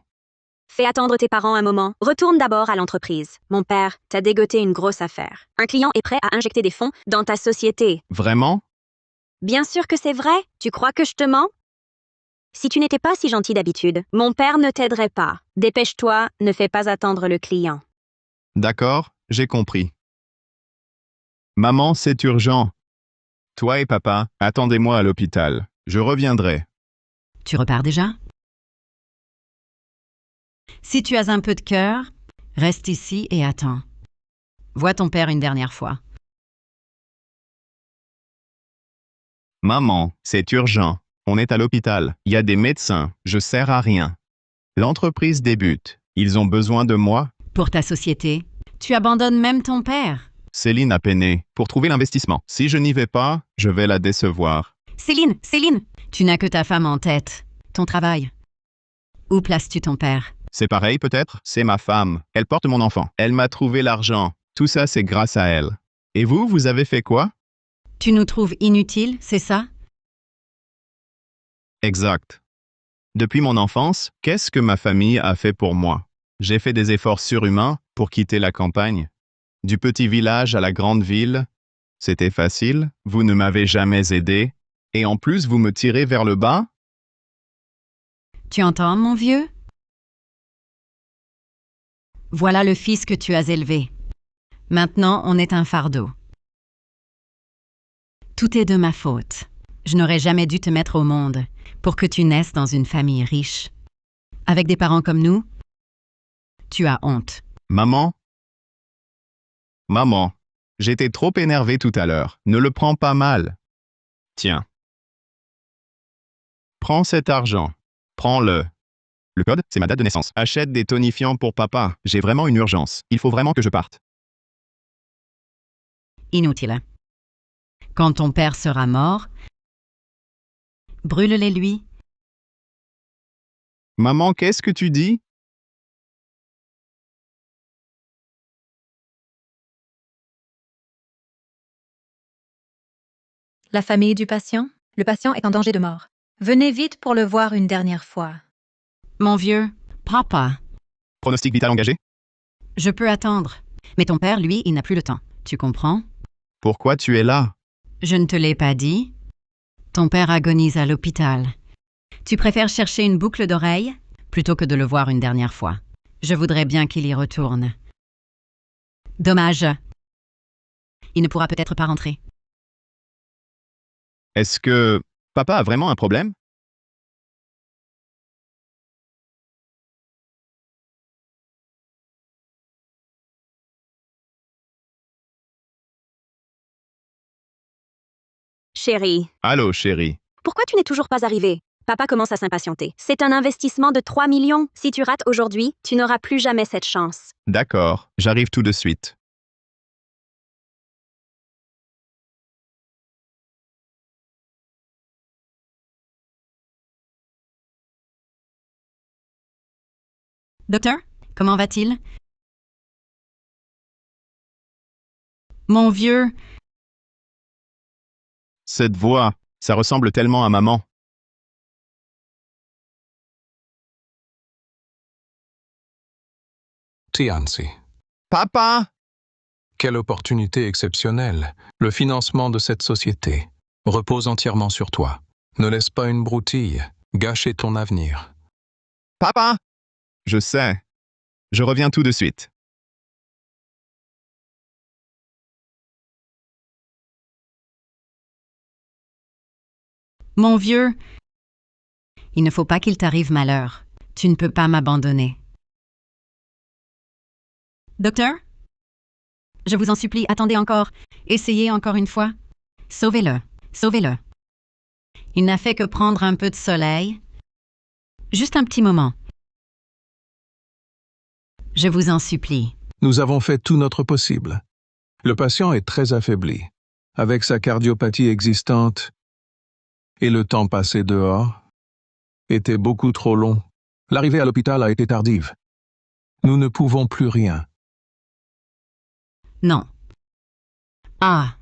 Fais attendre tes parents un moment. Retourne d'abord à l'entreprise. Mon père t'a dégoté une grosse affaire. Un client est prêt à injecter des fonds dans ta société. Vraiment? Bien sûr que c'est vrai. Tu crois que je te mens? Si tu n'étais pas si gentil d'habitude, mon père ne t'aiderait pas. Dépêche-toi, ne fais pas attendre le client. D'accord, j'ai compris. Maman, c'est urgent. Toi et papa, attendez-moi à l'hôpital. Je reviendrai. Tu repars déjà? Si tu as un peu de cœur, reste ici et attends. Vois ton père une dernière fois. Maman, c'est urgent. On est à l'hôpital. Il y a des médecins. Je sers à rien. L'entreprise débute. Ils ont besoin de moi. Pour ta société, tu abandonnes même ton père. Céline a peiné pour trouver l'investissement. Si je n'y vais pas, je vais la décevoir. Céline, tu n'as que ta femme en tête. Ton travail. Où places-tu ton père? C'est pareil peut-être? C'est ma femme. Elle porte mon enfant. Elle m'a trouvé l'argent. Tout ça, c'est grâce à elle. Et vous, vous avez fait quoi? Tu nous trouves inutiles, c'est ça? Exact. Depuis mon enfance, qu'est-ce que ma famille a fait pour moi? J'ai fait des efforts surhumains pour quitter la campagne. Du petit village à la grande ville. C'était facile, vous ne m'avez jamais aidé. Et en plus, vous me tirez vers le bas? Tu entends, mon vieux? Voilà le fils que tu as élevé. Maintenant, on est un fardeau. Tout est de ma faute. Je n'aurais jamais dû te mettre au monde pour que tu naisses dans une famille riche. Avec des parents comme nous, tu as honte. Maman? Maman, j'étais trop énervé tout à l'heure. Ne le prends pas mal. Tiens. Prends cet argent. Prends-le. Le code, c'est ma date de naissance. Achète des tonifiants pour papa. J'ai vraiment une urgence. Il faut vraiment que je parte. Inutile. Quand ton père sera mort, brûle-les lui. Maman, qu'est-ce que tu dis? La famille du patient? Le patient est en danger de mort. Venez vite pour le voir une dernière fois. Mon vieux, papa, Pronostic vital engagé? je peux attendre. Mais ton père, lui, il n'a plus le temps. Tu comprends? Pourquoi tu es là? Je ne te l'ai pas dit. Ton père agonise à l'hôpital. Tu préfères chercher une boucle d'oreille plutôt que de le voir une dernière fois. Je voudrais bien qu'il y retourne. Dommage. Il ne pourra peut-être pas rentrer. Est-ce que papa a vraiment un problème? Chérie, Allô, chérie. pourquoi tu n'es toujours pas arrivé? Papa commence à s'impatienter. C'est un investissement de 3 millions. Si tu rates aujourd'hui, tu n'auras plus jamais cette chance. D'accord, j'arrive tout de suite. Docteur, comment va-t-il? Mon vieux, Cette voix, ça ressemble tellement à maman. Tianzi. Papa! Quelle opportunité exceptionnelle. Le financement de cette société repose entièrement sur toi. Ne laisse pas une broutille gâcher ton avenir. Papa! Je sais. Je reviens tout de suite. mon vieux, il ne faut pas qu'il t'arrive malheur. Tu ne peux pas m'abandonner. Docteur? Je vous en supplie, attendez encore. Essayez encore une fois. Sauvez-le. Sauvez-le. Il n'a fait que prendre un peu de soleil. Juste un petit moment. Je vous en supplie. Nous avons fait tout notre possible. Le patient est très affaibli. Avec sa cardiopathie existante et le temps passé dehors était beaucoup trop long. L'arrivée à l'hôpital a été tardive. Nous ne pouvons plus rien. Non. Ah.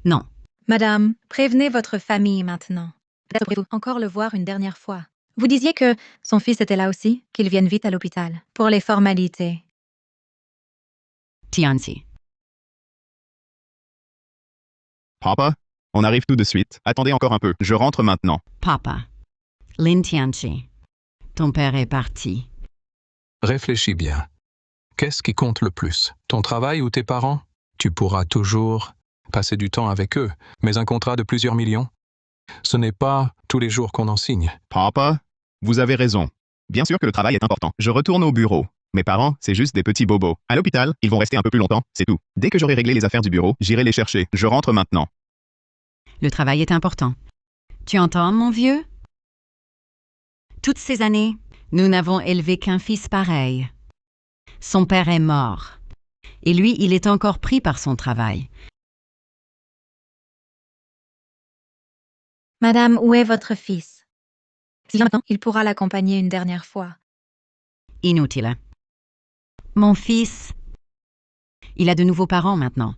Non. Madame, prévenez votre famille maintenant. Peut-être pourrez-vous encore le voir une dernière fois. Vous disiez que son fils était là aussi, qu'il vienne vite à l'hôpital. Pour les formalités. Tianzi. Papa? On arrive tout de suite. Attendez encore un peu. Je rentre maintenant. Papa. Lin Tianchi. Ton père est parti. Réfléchis bien. Qu'est-ce qui compte le plus? Ton travail ou tes parents? Tu pourras toujours passer du temps avec eux, mais un contrat de plusieurs millions? Ce n'est pas tous les jours qu'on en signe. Papa? Vous avez raison. Bien sûr que le travail est important. Je retourne au bureau. Mes parents, c'est juste des petits bobos. À l'hôpital, ils vont rester un peu plus longtemps, c'est tout. Dès que j'aurai réglé les affaires du bureau, j'irai les chercher. Je rentre maintenant. Le travail est important. Tu entends, mon vieux? Toutes ces années, nous n'avons élevé qu'un fils pareil. Son père est mort. Et lui, il est encore pris par son travail. Madame, où est votre fils? S'il vient maintenant, il pourra l'accompagner une dernière fois. Inutile. Mon fils, il a de nouveaux parents maintenant.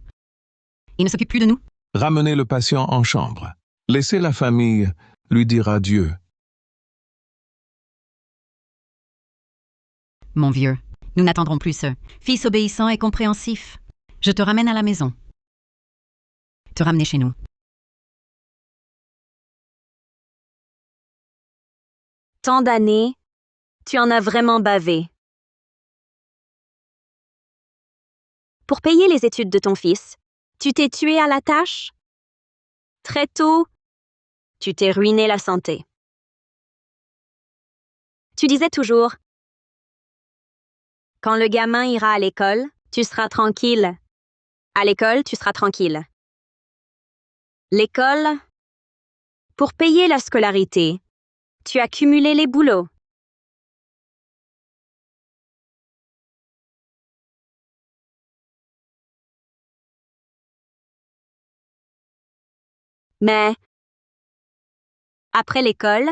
Il ne s'occupe plus de nous. Ramenez le patient en chambre. Laissez la famille lui dire adieu. Mon vieux, nous n'attendrons plus ce fils obéissant et compréhensif. Je te ramène à la maison. Te ramener chez nous. Tant d'années, tu en as vraiment bavé. Pour payer les études de ton fils, tu t'es tué à la tâche? Très tôt, tu t'es ruiné la santé. Tu disais toujours, quand le gamin ira à l'école, tu seras tranquille. À l'école, tu seras tranquille. L'école, pour payer la scolarité, tu as cumulé les boulots. Mais, après l'école,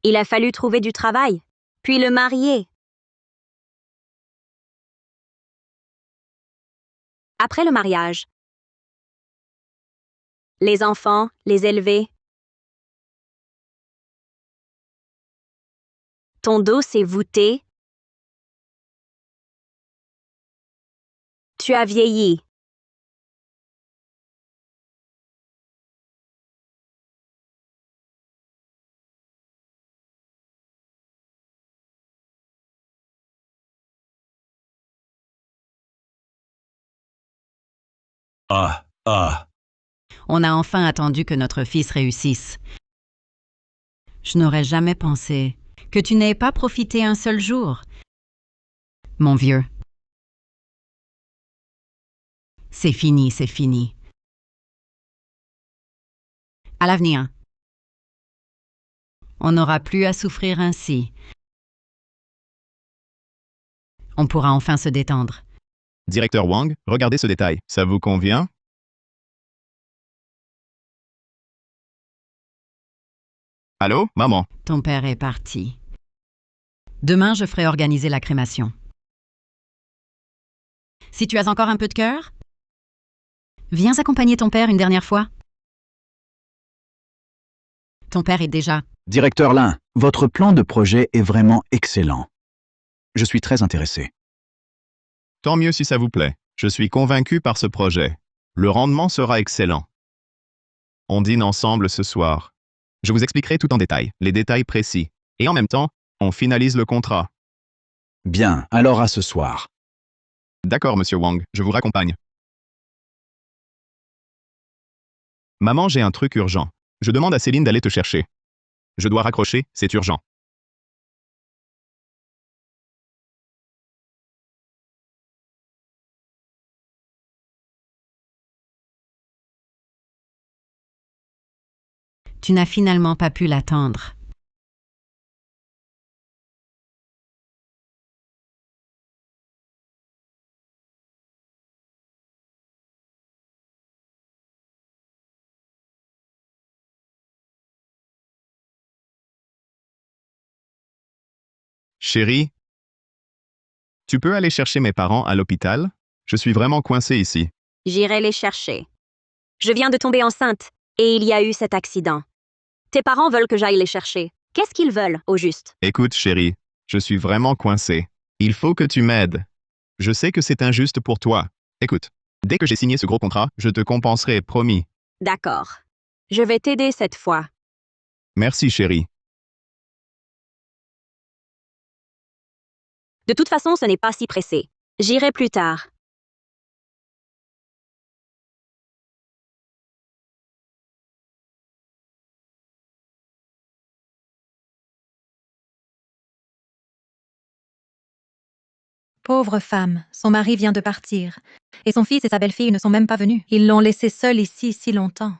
il a fallu trouver du travail, puis le marier. Après le mariage, les enfants, les élever. Ton dos s'est voûté. Tu as vieilli. Ah. On a enfin attendu que notre fils réussisse. Je n'aurais jamais pensé que tu n'aies pas profité un seul jour. Mon vieux. C'est fini, c'est fini. À l'avenir, on n'aura plus à souffrir ainsi. On pourra enfin se détendre. Directeur Wang, regardez ce détail. Ça vous convient? Allô, maman? Ton père est parti. Demain, je ferai organiser la crémation. Si tu as encore un peu de cœur, viens accompagner ton père une dernière fois. Ton père est déjà... Directeur Lin, votre plan de projet est vraiment excellent. Je suis très intéressé. Tant mieux si ça vous plaît. Je suis convaincu par ce projet. Le rendement sera excellent. On dîne ensemble ce soir. Je vous expliquerai tout en détail, les détails précis. Et en même temps, on finalise le contrat. Bien, alors à ce soir. D'accord, monsieur Wang, je vous raccompagne. Maman, j'ai un truc urgent. Je demande à Céline d'aller te chercher. Je dois raccrocher, c'est urgent. Tu n'as finalement pas pu l'attendre. Chérie, tu peux aller chercher mes parents à l'hôpital? Je suis vraiment coincé ici. J'irai les chercher. Je viens de tomber enceinte et il y a eu cet accident. Tes parents veulent que j'aille les chercher. Qu'est-ce qu'ils veulent, au juste? Écoute, chérie, je suis vraiment coincé. Il faut que tu m'aides. Je sais que c'est injuste pour toi. Écoute, dès que j'ai signé ce gros contrat, je te compenserai, promis. D'accord. Je vais t'aider cette fois. Merci, chérie. De toute façon, ce n'est pas si pressé. J'irai plus tard. Pauvre femme, son mari vient de partir. Et son fils et sa belle-fille ne sont même pas venus. Ils l'ont laissé seul ici si longtemps.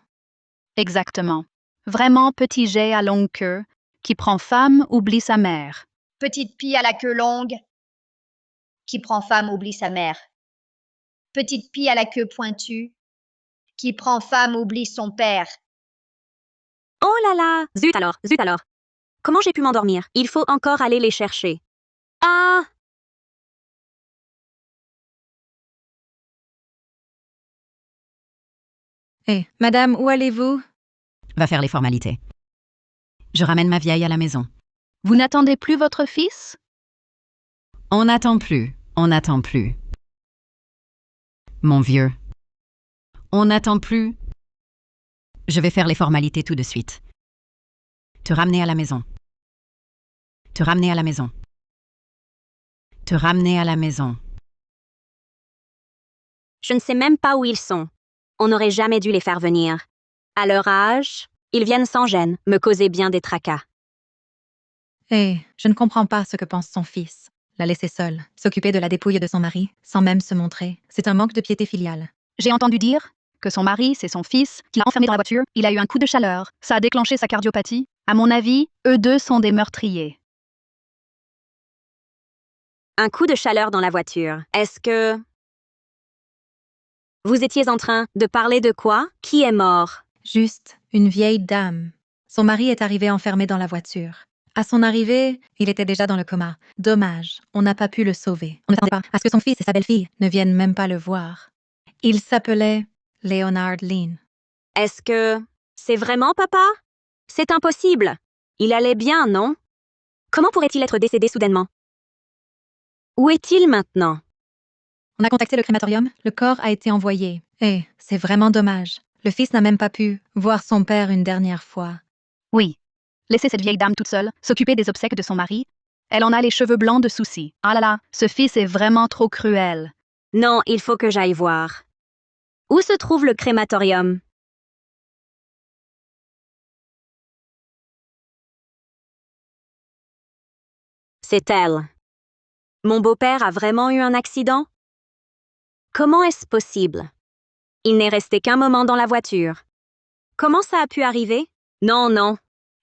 Exactement. Vraiment petit jet à longue queue, qui prend femme, oublie sa mère. Petite pie à la queue longue, qui prend femme oublie sa mère. Petite pie à la queue pointue, qui prend femme oublie son père. Oh là là! Zut alors, zut alors. Comment j'ai pu m'endormir? Il faut encore aller les chercher. Ah! Hé, madame, où allez-vous? Va faire les formalités. Je ramène ma vieille à la maison. Vous n'attendez plus votre fils? On n'attend plus, on n'attend plus. Mon vieux. On n'attend plus. Je vais faire les formalités tout de suite. Te ramener à la maison. Te ramener à la maison. Te ramener à la maison. Je ne sais même pas où ils sont. On n'aurait jamais dû les faire venir. À leur âge, ils viennent sans gêne, me causer bien des tracas. Hé, je ne comprends pas ce que pense son fils. La laisser seule, s'occuper de la dépouille de son mari, sans même se montrer. C'est un manque de piété filiale. J'ai entendu dire que son mari, c'est son fils, qui l'a enfermé dans la voiture. Il a eu un coup de chaleur. Ça a déclenché sa cardiopathie. À mon avis, eux deux sont des meurtriers. Un coup de chaleur dans la voiture. Est-ce que... Vous étiez en train de parler de quoi? Qui est mort? Juste une vieille dame. Son mari est arrivé enfermé dans la voiture. À son arrivée, il était déjà dans le coma. Dommage, on n'a pas pu le sauver. On ne s'attendait pas à ce que son fils et sa belle-fille ne viennent même pas le voir. Il s'appelait Leonard Lean. Est-ce que... C'est vraiment papa? C'est impossible. Il allait bien, non? Comment pourrait-il être décédé soudainement? Où est-il maintenant? On a contacté le crématorium, le corps a été envoyé. C'est vraiment dommage. Le fils n'a même pas pu voir son père une dernière fois. Oui. Laissez cette vieille dame toute seule, s'occuper des obsèques de son mari. Elle en a les cheveux blancs de soucis. Ah là là, ce fils est vraiment trop cruel. Non, il faut que j'aille voir. Où se trouve le crématorium? C'est elle. Mon beau-père a vraiment eu un accident? Comment est-ce possible? Il n'est resté qu'un moment dans la voiture. Comment ça a pu arriver? Non, non.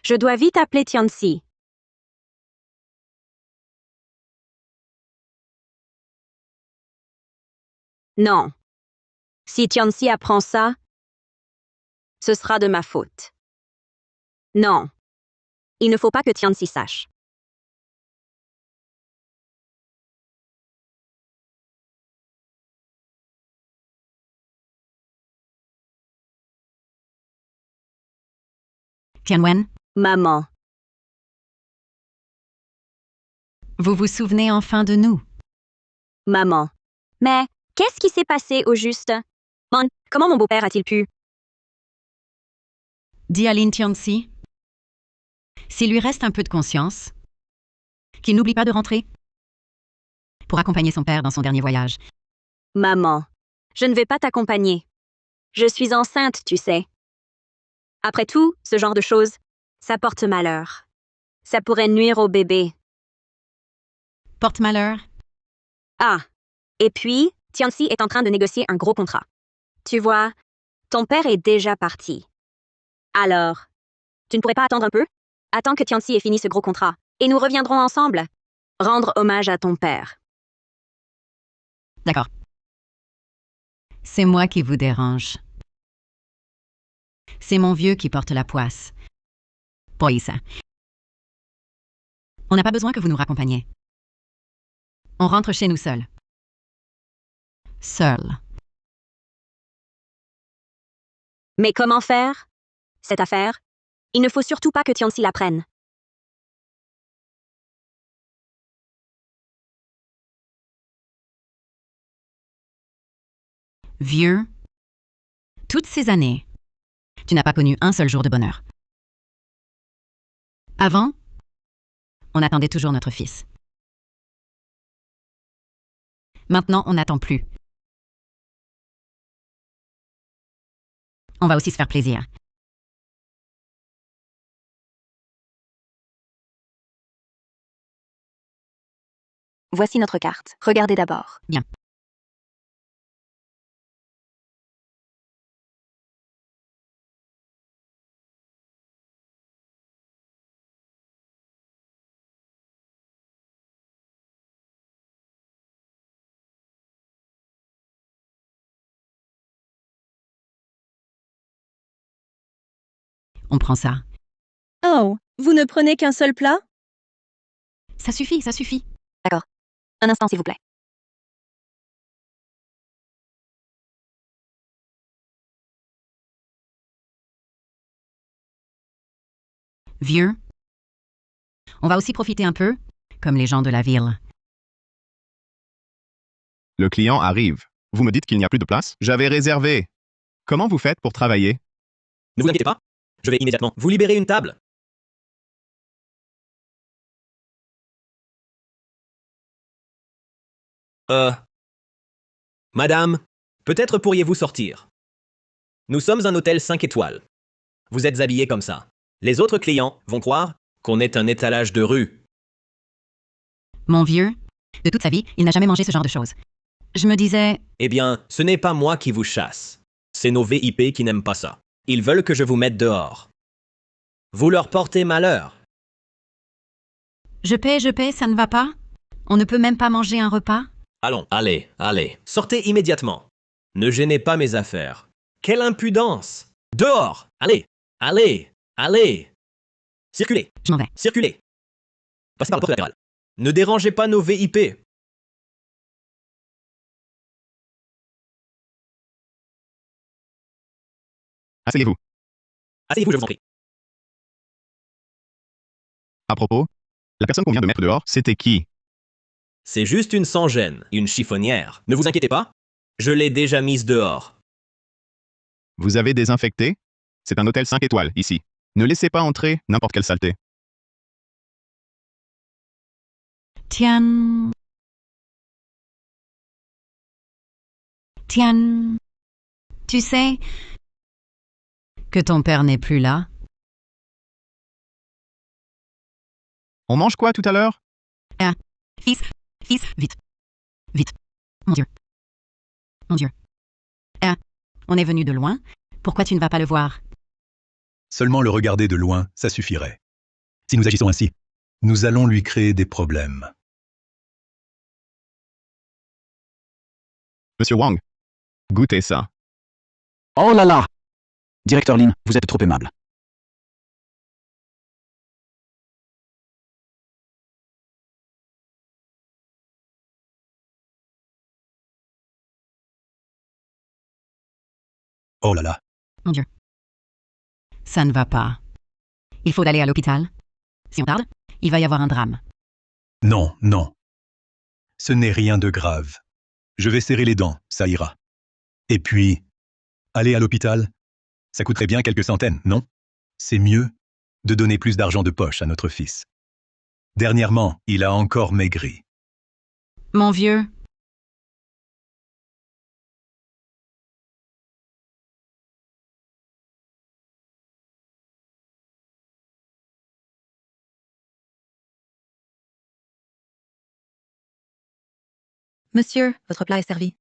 Je dois vite appeler Tianxi. Non. Si Tianxi apprend ça, ce sera de ma faute. Non. Il ne faut pas que Tianxi sache. Tianwen, Maman. vous vous souvenez enfin de nous? Maman. Mais qu'est-ce qui s'est passé au juste? Comment mon beau-père a-t-il pu? Dis à Lin Tianxi, s'il lui reste un peu de conscience, qu'il n'oublie pas de rentrer pour accompagner son père dans son dernier voyage. Maman. Je ne vais pas t'accompagner. Je suis enceinte, tu sais. Après tout, ce genre de choses, ça porte malheur. Ça pourrait nuire au bébé. Porte malheur? Ah. Et puis, Tianxi est en train de négocier un gros contrat. Tu vois, ton père est déjà parti. Alors, tu ne pourrais pas attendre un peu? Attends que Tianxi ait fini ce gros contrat, et nous reviendrons ensemble. Rendre hommage à ton père. D'accord. C'est moi qui vous dérange. C'est mon vieux qui porte la poisse. Pas ça. On n'a pas besoin que vous nous raccompagniez. On rentre chez nous seuls. Seuls. Mais comment faire? Cette affaire? Il ne faut surtout pas que Tianxi la prenne. Vieux, toutes ces années, tu n'as pas connu un seul jour de bonheur. Avant, on attendait toujours notre fils. Maintenant, on n'attend plus. On va aussi se faire plaisir. Voici notre carte. Regardez d'abord. Bien. On prend ça. Oh, Vous ne prenez qu'un seul plat? Ça suffit, ça suffit. D'accord. Un instant, s'il vous plaît. Vieux. On va aussi profiter un peu, comme les gens de la ville. Le client arrive. Vous me dites qu'il n'y a plus de place? J'avais réservé. Comment vous faites pour travailler? Ne vous inquiétez pas. Je vais immédiatement vous libérer une table. Madame, peut-être pourriez-vous sortir. Nous sommes un hôtel 5 étoiles. Vous êtes habillé comme ça. Les autres clients vont croire qu'on est un étalage de rue. Mon vieux, de toute sa vie, il n'a jamais mangé ce genre de choses. Je me disais... Eh bien, ce n'est pas moi qui vous chasse. C'est nos VIP qui n'aiment pas ça. Ils veulent que je vous mette dehors. Vous leur portez malheur. Je paie, ça ne va pas? On ne peut même pas manger un repas? Allons, allez, allez. Sortez immédiatement. Ne gênez pas mes affaires. Quelle impudence! Dehors! Allez! Allez! Allez! Circulez! Je m'en vais. Circulez! Passez par la porte latérale. Ne dérangez pas nos VIP. Asseyez-vous. Asseyez-vous, je vous en prie. À propos, la personne qu'on vient de mettre dehors, c'était qui? C'est juste une sans-gêne, une chiffonnière. Ne vous inquiétez pas. Je l'ai déjà mise dehors. Vous avez désinfecté? C'est un hôtel 5 étoiles, ici. Ne laissez pas entrer n'importe quelle saleté. Tiens... Tiens... Tu sais que ton père n'est plus là? On mange quoi tout à l'heure? Fils, vite. Vite. Mon Dieu. Mon Dieu. On est venu de loin. Pourquoi tu ne vas pas le voir? Seulement le regarder de loin, ça suffirait. Si nous agissons ainsi, nous allons lui créer des problèmes. Monsieur Wang, goûtez ça. Oh là là! Directeur Lin, vous êtes trop aimable. Oh là là. Mon Dieu. Ça ne va pas. Il faut aller à l'hôpital. Si on tarde, il va y avoir un drame. Non, non. Ce n'est rien de grave. Je vais serrer les dents, ça ira. Et puis, aller à l'hôpital, ça coûterait bien quelques centaines, non? C'est mieux de donner plus d'argent de poche à notre fils. Dernièrement, il a encore maigri. Mon vieux. Monsieur, votre plat est servi.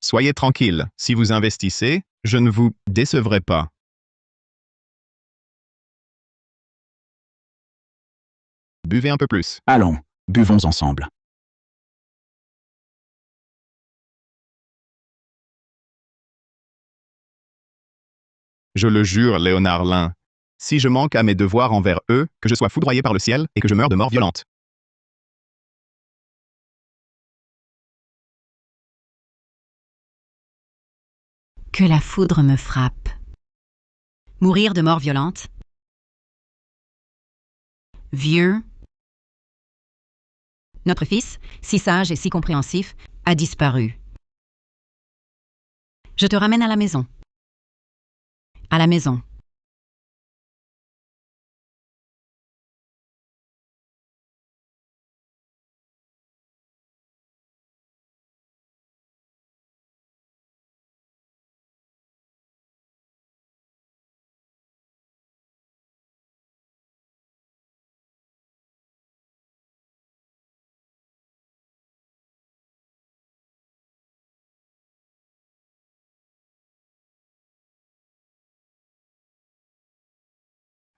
Soyez tranquille, si vous investissez, je ne vous décevrai pas. Buvez un peu plus. Allons, buvons ensemble. Je le jure, Léonard Lin, si je manque à mes devoirs envers eux, que je sois foudroyé par le ciel et que je meure de mort violente. Que la foudre me frappe. Mourir de mort violente. Vieux. Notre fils, si sage et si compréhensif, a disparu. Je te ramène à la maison. À la maison.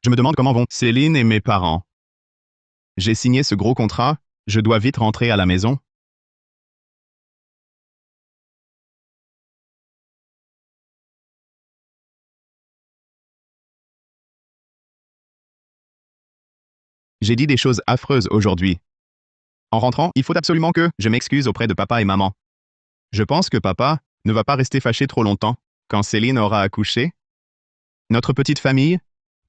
Je me demande comment vont Céline et mes parents. J'ai signé ce gros contrat, je dois vite rentrer à la maison. J'ai dit des choses affreuses aujourd'hui. En rentrant, il faut absolument que je m'excuse auprès de papa et maman. Je pense que papa ne va pas rester fâché trop longtemps. Quand Céline aura accouché, notre petite famille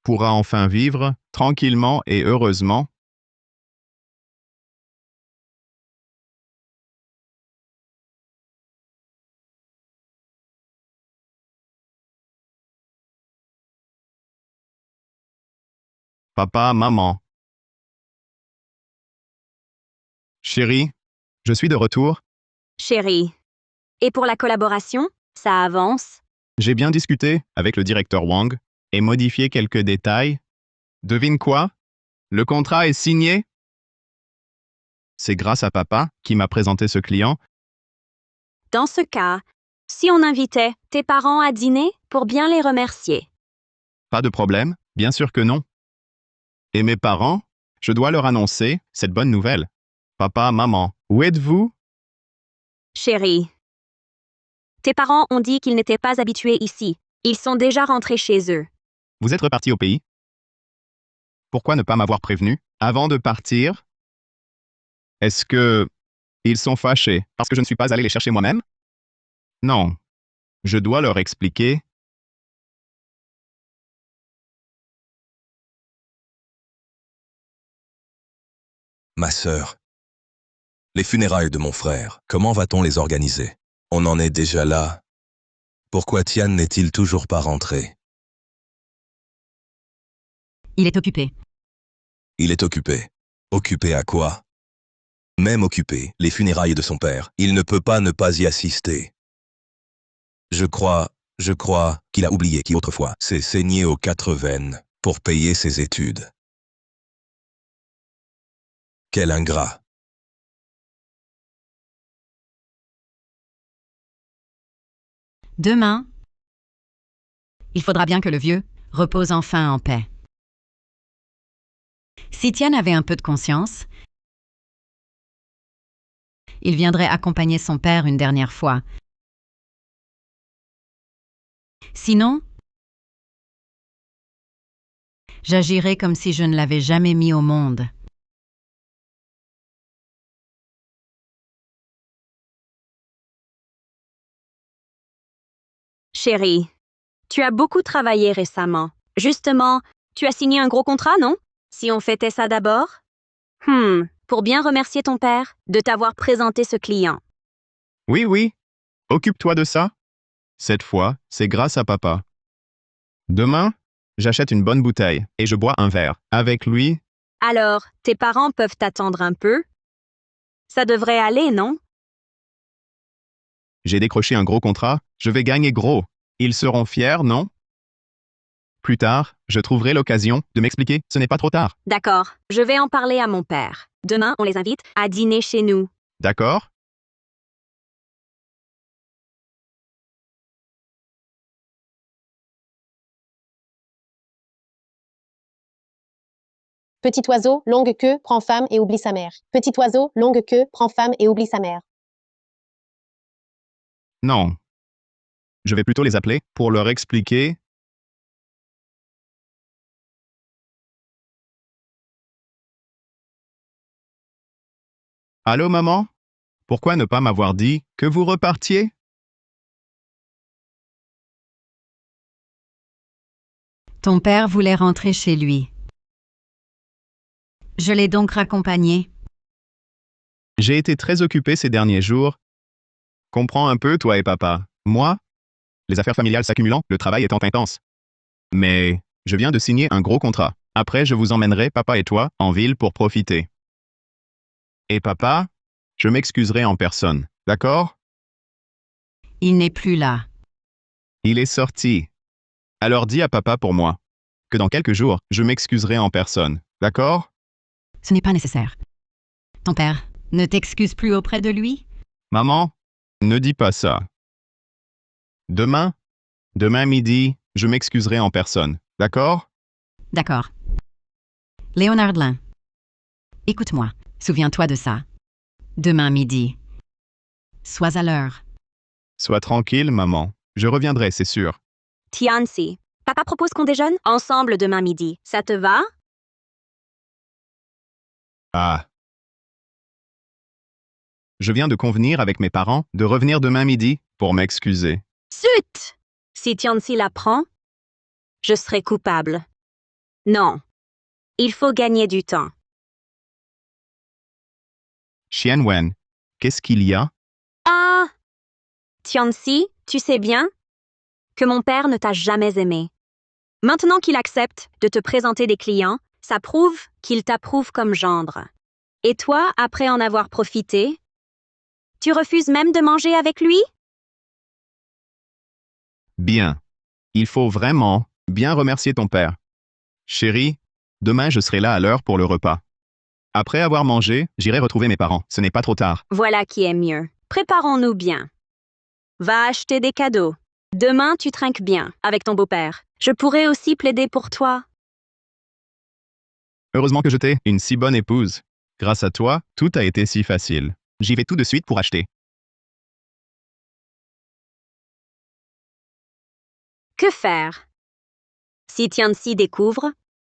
pourra enfin vivre tranquillement et heureusement. Papa, maman. Chérie, je suis de retour. Chérie. Et pour la collaboration, ça avance? J'ai bien discuté avec le directeur Wang et modifié quelques détails. Devine quoi? Le contrat est signé. C'est grâce à papa qui m'a présenté ce client. Dans ce cas, si on invitait tes parents à dîner pour bien les remercier. Pas de problème, bien sûr que non. Et mes parents, je dois leur annoncer cette bonne nouvelle. Papa, maman, où êtes-vous? Chérie. Tes parents ont dit qu'ils n'étaient pas habitués ici. Ils sont déjà rentrés chez eux. Vous êtes reparti au pays? Pourquoi ne pas m'avoir prévenu avant de partir? Est-ce que ils sont fâchés parce que je ne suis pas allé les chercher moi-même? Non. Je dois leur expliquer. Ma sœur. Les funérailles de mon frère, comment va-t-on les organiser? On en est déjà là. Pourquoi Tian n'est-il toujours pas rentré? Il est occupé. Il est occupé. Occupé à quoi? Même occupé, les funérailles de son père, il ne peut pas ne pas y assister. Je crois qu'il a oublié qui autrefois s'est saigné aux 4 veines pour payer ses études. Quel ingrat! Demain, il faudra bien que le vieux repose enfin en paix. Si Tian avait un peu de conscience, il viendrait accompagner son père une dernière fois. Sinon, j'agirais comme si je ne l'avais jamais mis au monde. Chérie, tu as beaucoup travaillé récemment. Justement, tu as signé un gros contrat, non? Si on fêtait ça d'abord? Pour bien remercier ton père de t'avoir présenté ce client. Oui, oui. Occupe-toi de ça. Cette fois, c'est grâce à papa. Demain, j'achète une bonne bouteille et je bois un verre avec lui. Alors, tes parents peuvent t'attendre un peu? Ça devrait aller, non? J'ai décroché un gros contrat, je vais gagner gros. Ils seront fiers, non? Plus tard, je trouverai l'occasion de m'expliquer, ce n'est pas trop tard. D'accord, je vais en parler à mon père. Demain, on les invite à dîner chez nous. D'accord? Petit oiseau, longue queue, prend femme et oublie sa mère. Petit oiseau, longue queue, prend femme et oublie sa mère. Non. Je vais plutôt les appeler pour leur expliquer. Allô, maman? Pourquoi ne pas m'avoir dit que vous repartiez? Ton père voulait rentrer chez lui. Je l'ai donc raccompagné. J'ai été très occupé ces derniers jours. Comprends un peu, toi et papa. Moi, les affaires familiales s'accumulant, le travail étant intense. Mais je viens de signer un gros contrat. Après, je vous emmènerai, papa et toi, en ville pour profiter. Et papa, je m'excuserai en personne, d'accord? Il n'est plus là. Il est sorti. Alors dis à papa pour moi que dans quelques jours, je m'excuserai en personne, d'accord? Ce n'est pas nécessaire. Ton père ne t'excuse plus auprès de lui? Maman, ne dis pas ça. Demain midi, je m'excuserai en personne, d'accord? D'accord. Léonard Lin, écoute-moi, souviens-toi de ça. Demain midi. Sois à l'heure. Sois tranquille, maman. Je reviendrai, c'est sûr. Tianxi, papa propose qu'on déjeune ensemble demain midi. Ça te va? Ah. Je viens de convenir avec mes parents de revenir demain midi pour m'excuser. Zut! Si Tianxi l'apprend, je serai coupable. Non. Il faut gagner du temps. Xianwen, qu'est-ce qu'il y a? Ah! Tianxi, tu sais bien que mon père ne t'a jamais aimé. Maintenant qu'il accepte de te présenter des clients, ça prouve qu'il t'approuve comme gendre. Et toi, après en avoir profité, tu refuses même de manger avec lui? Bien. Il faut vraiment bien remercier ton père. Chérie, demain je serai là à l'heure pour le repas. Après avoir mangé, j'irai retrouver mes parents. Ce n'est pas trop tard. Voilà qui est mieux. Préparons-nous bien. Va acheter des cadeaux. Demain, tu trinques bien avec ton beau-père. Je pourrais aussi plaider pour toi. Heureusement que je t'ai une si bonne épouse. Grâce à toi, tout a été si facile. J'y vais tout de suite pour acheter. Que faire? Si Tianxi découvre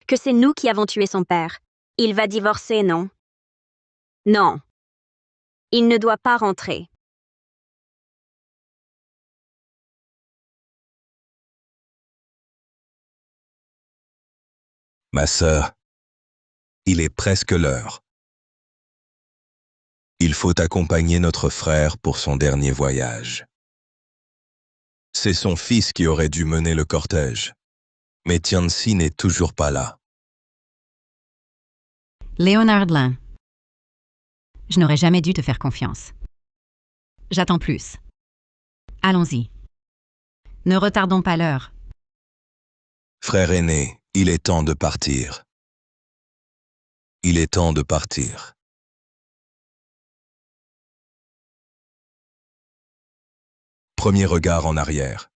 que c'est nous qui avons tué son père, il va divorcer, non? Non. Il ne doit pas rentrer. Ma sœur, il est presque l'heure. Il faut accompagner notre frère pour son dernier voyage. C'est son fils qui aurait dû mener le cortège. Mais Tianxi n'est toujours pas là. Léonard Lin. Je n'aurais jamais dû te faire confiance. J'attends plus. Allons-y. Ne retardons pas l'heure. Frère aîné, il est temps de partir. Il est temps de partir. Premier regard en arrière.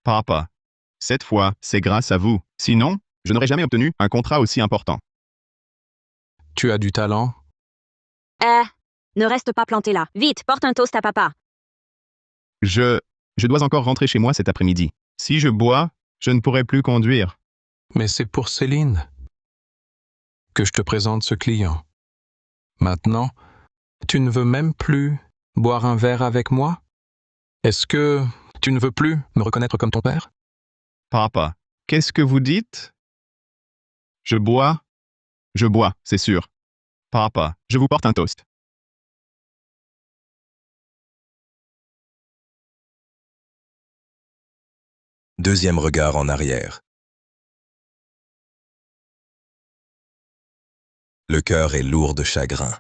Papa. Cette fois, c'est grâce à vous. Sinon, je n'aurais jamais obtenu un contrat aussi important. Tu as du talent? Ne reste pas planté là. Vite, porte un toast à papa. Je dois encore rentrer chez moi cet après-midi. Si je bois, je ne pourrai plus conduire. Mais c'est pour Céline que je te présente ce client. Maintenant, tu ne veux même plus boire un verre avec moi? Est-ce que tu ne veux plus me reconnaître comme ton père? Papa, qu'est-ce que vous dites? Je bois, c'est sûr. Papa, je vous porte un toast. Deuxième regard en arrière. Le cœur est lourd de chagrin.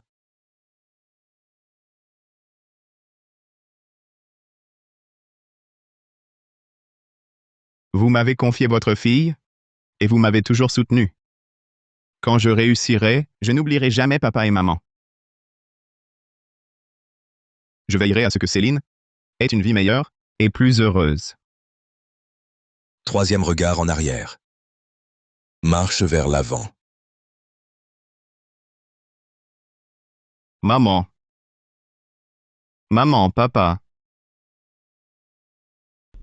Vous m'avez confié votre fille, et vous m'avez toujours soutenu. Quand je réussirai, je n'oublierai jamais papa et maman. Je veillerai à ce que Céline ait une vie meilleure et plus heureuse. Troisième regard en arrière. Marche vers l'avant. Maman. Maman, papa.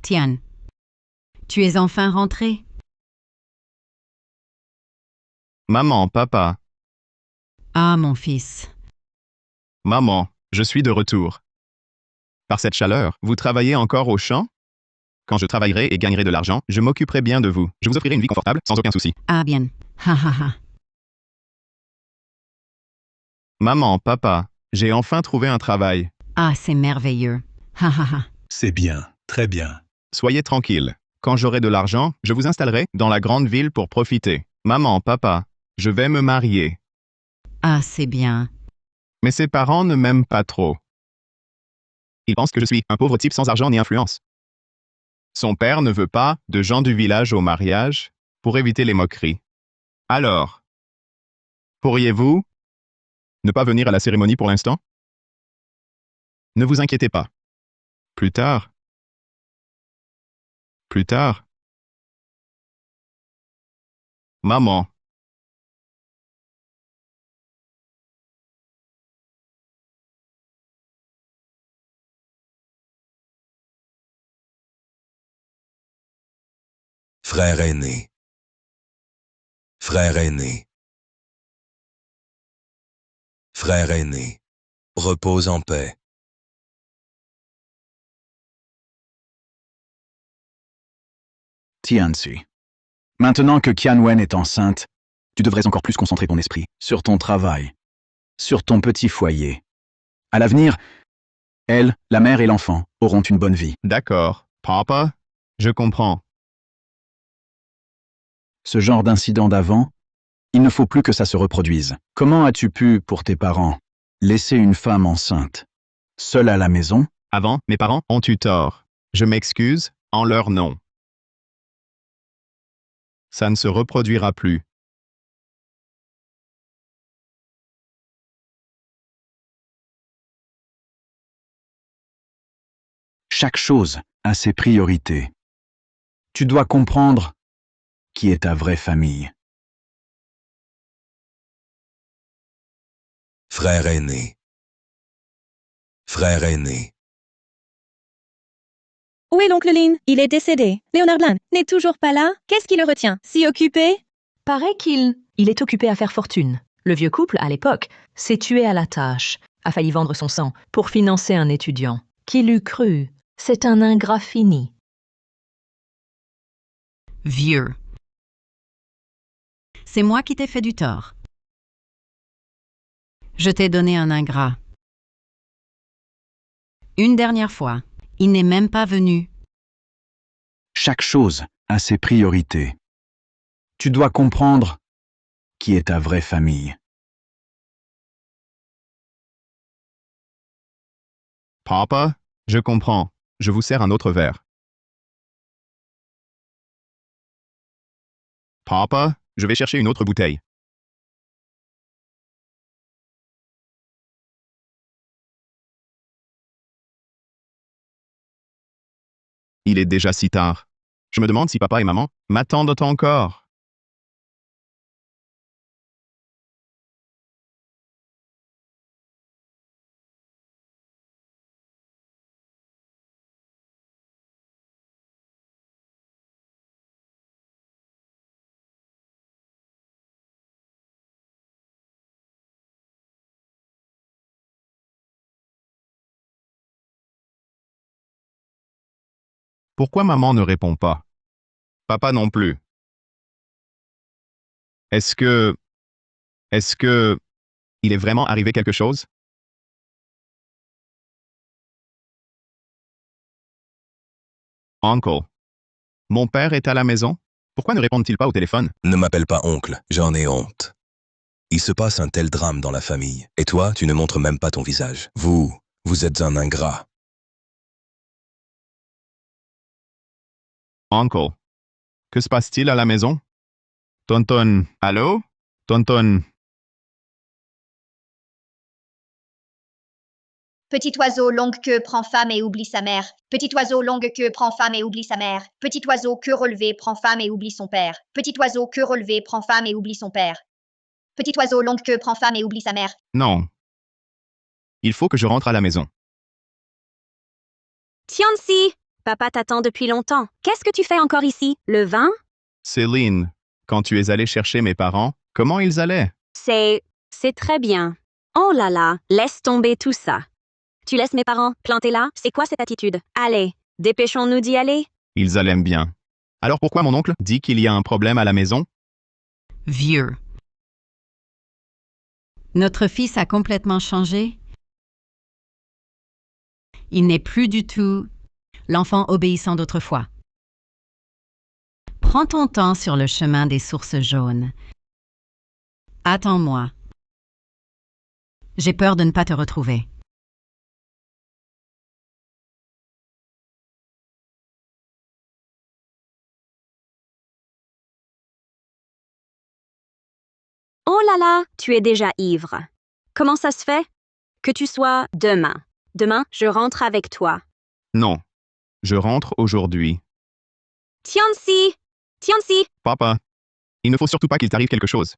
Tian. Tu es enfin rentré? Maman, papa. Ah, mon fils. Maman, je suis de retour. Par cette chaleur, vous travaillez encore au champ? Quand je travaillerai et gagnerai de l'argent, je m'occuperai bien de vous. Je vous offrirai une vie confortable, sans aucun souci. Ah, bien. Ha ha ha. Maman, papa, j'ai enfin trouvé un travail. Ah, c'est merveilleux. Ha ha ha. C'est bien, très bien. Soyez tranquille. Quand j'aurai de l'argent, je vous installerai dans la grande ville pour profiter. Maman, papa, je vais me marier. Ah, c'est bien. Mais ses parents ne m'aiment pas trop. Ils pensent que je suis un pauvre type sans argent ni influence. Son père ne veut pas de gens du village au mariage pour éviter les moqueries. Alors, pourriez-vous ne pas venir à la cérémonie pour l'instant? Ne vous inquiétez pas. Plus tard. Plus tard. Maman. Frère aîné. Frère aîné. Frère aîné. Repose en paix. Tianxi. Maintenant que Qianwen est enceinte, tu devrais encore plus concentrer ton esprit sur ton travail, sur ton petit foyer. À l'avenir, elle, la mère et l'enfant auront une bonne vie. D'accord, papa, je comprends. Ce genre d'incident d'avant, il ne faut plus que ça se reproduise. Comment as-tu pu, pour tes parents, laisser une femme enceinte, seule à la maison? Avant, mes parents ont eu tort. Je m'excuse en leur nom. Ça ne se reproduira plus. Chaque chose a ses priorités. Tu dois comprendre qui est ta vraie famille. Frère aîné. Frère aîné. Où est l'oncle Lin? Il est décédé. Léonard Blin n'est toujours pas là? Qu'est-ce qui le retient? Si occupé? Paraît qu'il est occupé à faire fortune. Le vieux couple, à l'époque, s'est tué à la tâche, a failli vendre son sang pour financer un étudiant. Qui l'eût cru? C'est un ingrat fini. Vieux. C'est moi qui t'ai fait du tort. Je t'ai donné un ingrat. Une dernière fois, il n'est même pas venu. Chaque chose a ses priorités. Tu dois comprendre qui est ta vraie famille. Papa, je comprends. Je vous sers un autre verre. Papa, je vais chercher une autre bouteille. Il est déjà si tard. Je me demande si papa et maman m'attendent encore. Pourquoi maman ne répond pas? Papa non plus. Est-ce que... il est vraiment arrivé quelque chose? Uncle. Mon père est à la maison? Pourquoi ne répondent-ils pas au téléphone? Ne m'appelle pas oncle, j'en ai honte. Il se passe un tel drame dans la famille. Et toi, tu ne montres même pas ton visage. Vous êtes un ingrat. Uncle. Que se passe-t-il à la maison? Tonton. Allô? Tonton. Petit oiseau longue queue prend femme et oublie sa mère. Petit oiseau longue queue prend femme et oublie sa mère. Petit oiseau queue relevée prend femme et oublie son père. Petit oiseau queue relevée prend femme et oublie son père. Petit oiseau longue queue prend femme et oublie sa mère. Non. Il faut que je rentre à la maison. Tianxi, papa t'attend depuis longtemps. Qu'est-ce que tu fais encore ici? Le vin? Céline, quand tu es allée chercher mes parents, comment ils allaient? C'est très bien. Oh là là, laisse tomber tout ça. Tu laisses mes parents plantés là? C'est quoi cette attitude? Allez, dépêchons-nous d'y aller. Ils allaient bien. Alors pourquoi mon oncle dit qu'il y a un problème à la maison? Vieux. Notre fils a complètement changé. Il n'est plus du tout l'enfant obéissant d'autrefois. Prends ton temps sur le chemin des sources jaunes. Attends-moi. J'ai peur de ne pas te retrouver. Oh là là, tu es déjà ivre. Comment ça se fait? Que tu sois demain. Demain, je rentre avec toi. Non. Je rentre aujourd'hui. Tianxi! Tianxi! Papa. Il ne faut surtout pas qu'il t'arrive quelque chose.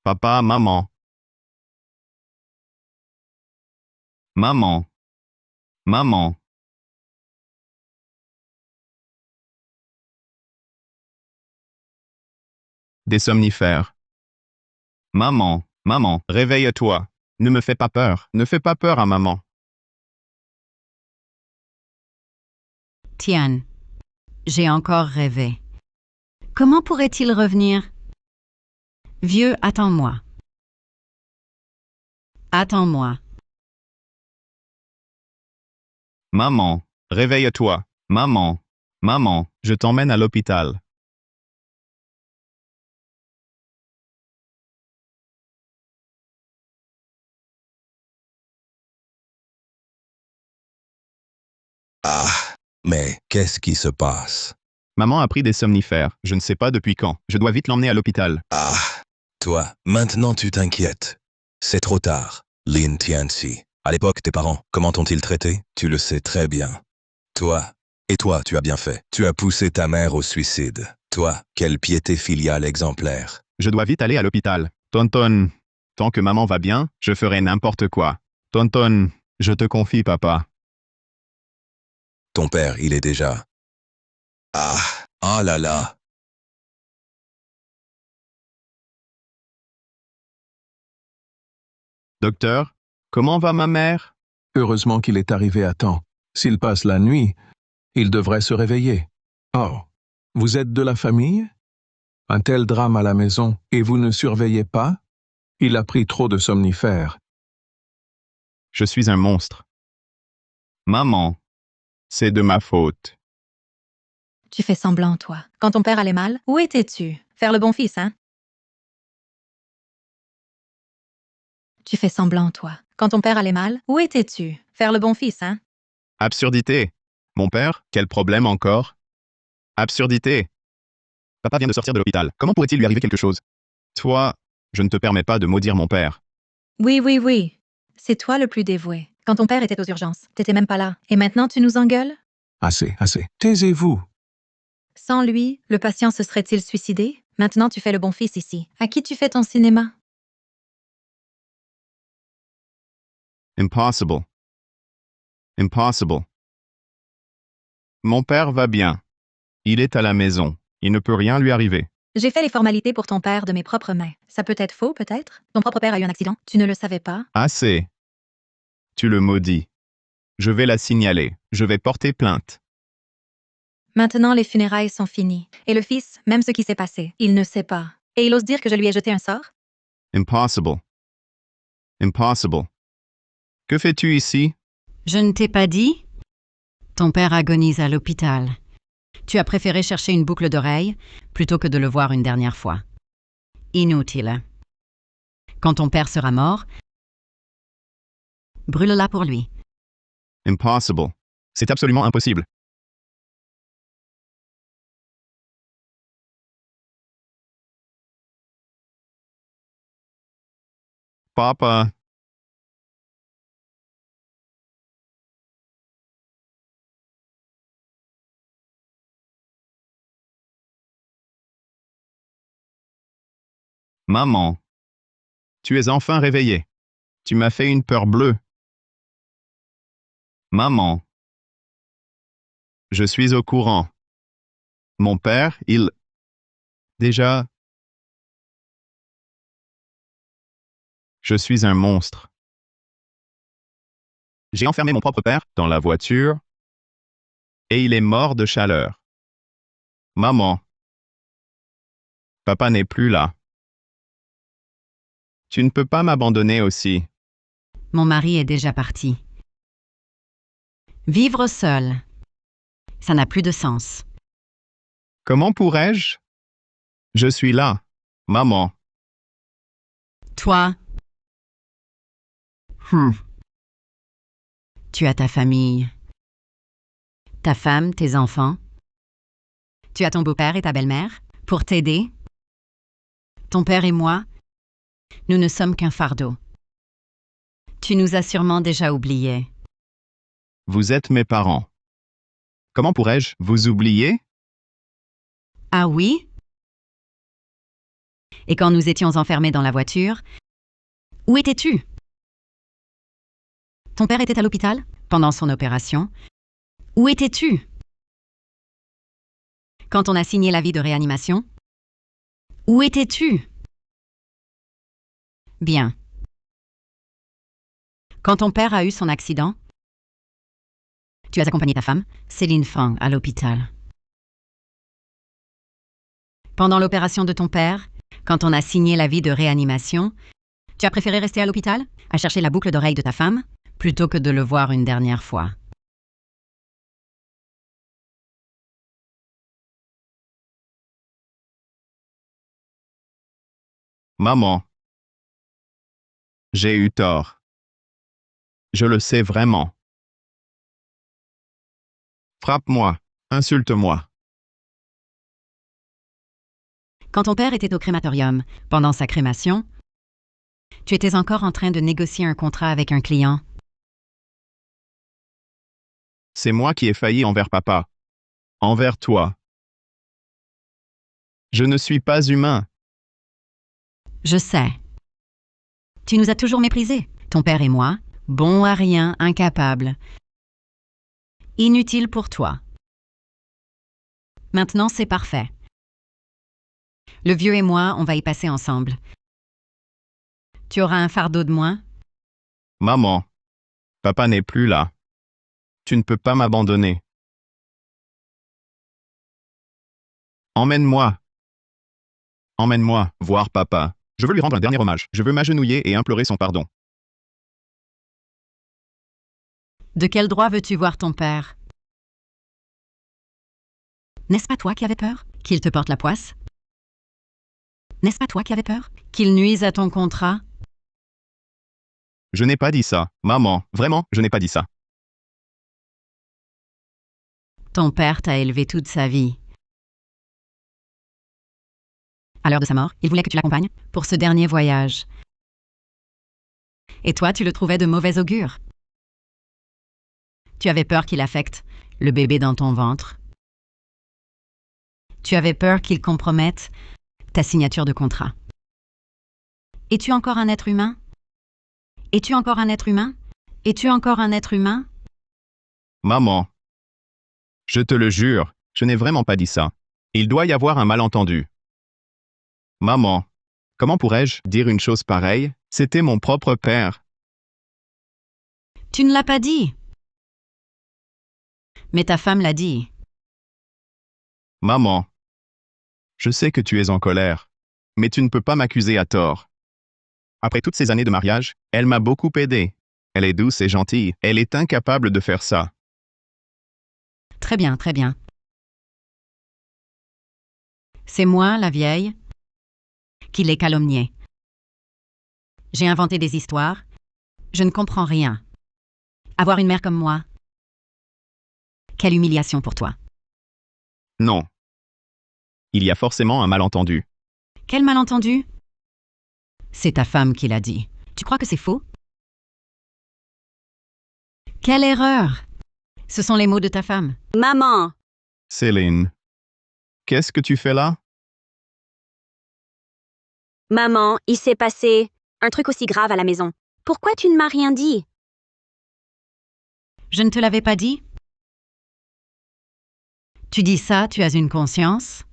Papa, maman. Maman. Maman. Des somnifères. Maman, maman, réveille-toi. Ne me fais pas peur. Ne fais pas peur à maman. Tian, j'ai encore rêvé. Comment pourrait-il revenir? Vieux, attends-moi. Attends-moi. Maman, réveille-toi. Maman, maman, je t'emmène à l'hôpital. Ah, mais qu'est-ce qui se passe? Maman a pris des somnifères. Je ne sais pas depuis quand. Je dois vite l'emmener à l'hôpital. Ah, toi, maintenant tu t'inquiètes. C'est trop tard. Lin Tianxi. À l'époque, tes parents, comment t'ont-ils traité? Tu le sais très bien. Toi, et toi, tu as bien fait. Tu as poussé ta mère au suicide. Toi, quelle piété filiale exemplaire. Je dois vite aller à l'hôpital. Tonton, tant que maman va bien, je ferai n'importe quoi. Tonton, je te confie, papa. Ton père, il est déjà... Ah, ah là là. Docteur, comment va ma mère? Heureusement qu'il est arrivé à temps. S'il passe la nuit, il devrait se réveiller. Oh, vous êtes de la famille? Un tel drame à la maison et vous ne surveillez pas? Il a pris trop de somnifères. Je suis un monstre. Maman, c'est de ma faute. Tu fais semblant, toi. Quand ton père allait mal, où étais-tu? Faire le bon fils, hein? Tu fais semblant, toi. Quand ton père allait mal, où étais-tu? Faire le bon fils, hein? Absurdité. Mon père, quel problème encore? Absurdité. Papa vient de sortir de l'hôpital. Comment pourrait-il lui arriver quelque chose? Toi, je ne te permets pas de maudire mon père. Oui, oui, oui. C'est toi le plus dévoué. Quand ton père était aux urgences, t'étais même pas là. Et maintenant, tu nous engueules? Assez, assez. Taisez-vous. Sans lui, le patient se serait-il suicidé? Maintenant, tu fais le bon fils ici. À qui tu fais ton cinéma? Impossible. Impossible. Mon père va bien. Il est à la maison. Il ne peut rien lui arriver. J'ai fait les formalités pour ton père de mes propres mains. Ça peut être faux, peut-être? Ton propre père a eu un accident. Tu ne le savais pas? Assez. Tu le maudis. Je vais la signaler. Je vais porter plainte. Maintenant, les funérailles sont finies. Et le fils, même ce qui s'est passé, il ne sait pas. Et il ose dire que je lui ai jeté un sort? Impossible. Impossible. Que fais-tu ici? Je ne t'ai pas dit? Ton père agonise à l'hôpital. Tu as préféré chercher une boucle d'oreille plutôt que de le voir une dernière fois. Inutile. Quand ton père sera mort, brûle-la pour lui. Impossible. C'est absolument impossible. Papa. Maman. Tu es enfin réveillée. Tu m'as fait une peur bleue. Maman. Je suis au courant. Mon père, il... Déjà... Je suis un monstre. J'ai enfermé mon propre père dans la voiture et il est mort de chaleur. Maman. Papa n'est plus là. Tu ne peux pas m'abandonner aussi. Mon mari est déjà parti. Vivre seul, ça n'a plus de sens. Comment pourrais-je? Je suis là, maman. Toi, tu as ta famille, ta femme, tes enfants. Tu as ton beau-père et ta belle-mère pour t'aider. Ton père et moi, nous ne sommes qu'un fardeau. Tu nous as sûrement déjà oubliés. Vous êtes mes parents. Comment pourrais-je vous oublier? Ah oui? Et quand nous étions enfermés dans la voiture, où étais-tu? Ton père était à l'hôpital pendant son opération. Où étais-tu? Quand on a signé l'avis de réanimation? Où étais-tu? Bien. Quand ton père a eu son accident, tu as accompagné ta femme, Céline Fang, à l'hôpital. Pendant l'opération de ton père, quand on a signé l'avis de réanimation, tu as préféré rester à l'hôpital, à chercher la boucle d'oreille de ta femme, plutôt que de le voir une dernière fois. Maman. J'ai eu tort. Je le sais vraiment. Frappe-moi, insulte-moi. Quand ton père était au crématorium, pendant sa crémation, tu étais encore en train de négocier un contrat avec un client. C'est moi qui ai failli envers papa. Envers toi. Je ne suis pas humain. Je sais. Tu nous as toujours méprisés, ton père et moi, bons à rien, incapables. Inutile pour toi. Maintenant, c'est parfait. Le vieux et moi, on va y passer ensemble. Tu auras un fardeau de moins. Maman. Papa n'est plus là. Tu ne peux pas m'abandonner. Emmène-moi. Emmène-moi voir papa. Je veux lui rendre un dernier hommage. Je veux m'agenouiller et implorer son pardon. De quel droit veux-tu voir ton père? N'est-ce pas toi qui avais peur qu'il te porte la poisse? N'est-ce pas toi qui avais peur qu'il nuise à ton contrat? Je n'ai pas dit ça. Maman, vraiment, je n'ai pas dit ça. Ton père t'a élevé toute sa vie. À l'heure de sa mort, il voulait que tu l'accompagnes pour ce dernier voyage. Et toi, tu le trouvais de mauvais augure. Tu avais peur qu'il affecte le bébé dans ton ventre. Tu avais peur qu'il compromette ta signature de contrat. Es-tu encore un être humain? Es-tu encore un être humain? Es-tu encore un être humain? Maman. Je te le jure, je n'ai vraiment pas dit ça. Il doit y avoir un malentendu. Maman. Comment pourrais-je dire une chose pareille? C'était mon propre père. Tu ne l'as pas dit. Mais ta femme l'a dit. Maman. Je sais que tu es en colère, mais tu ne peux pas m'accuser à tort. Après toutes ces années de mariage, elle m'a beaucoup aidé. Elle est douce et gentille. Elle est incapable de faire ça. Très bien, très bien. C'est moi, la vieille, qui l'ai calomniée. J'ai inventé des histoires. Je ne comprends rien. Avoir une mère comme moi. Quelle humiliation pour toi. Non. Il y a forcément un malentendu. Quel malentendu? C'est ta femme qui l'a dit. Tu crois que c'est faux? Quelle erreur! Ce sont les mots de ta femme. Maman. Céline. Qu'est-ce que tu fais là? Maman, il s'est passé un truc aussi grave à la maison. Pourquoi tu ne m'as rien dit? Je ne te l'avais pas dit? Tu dis ça, tu as une conscience?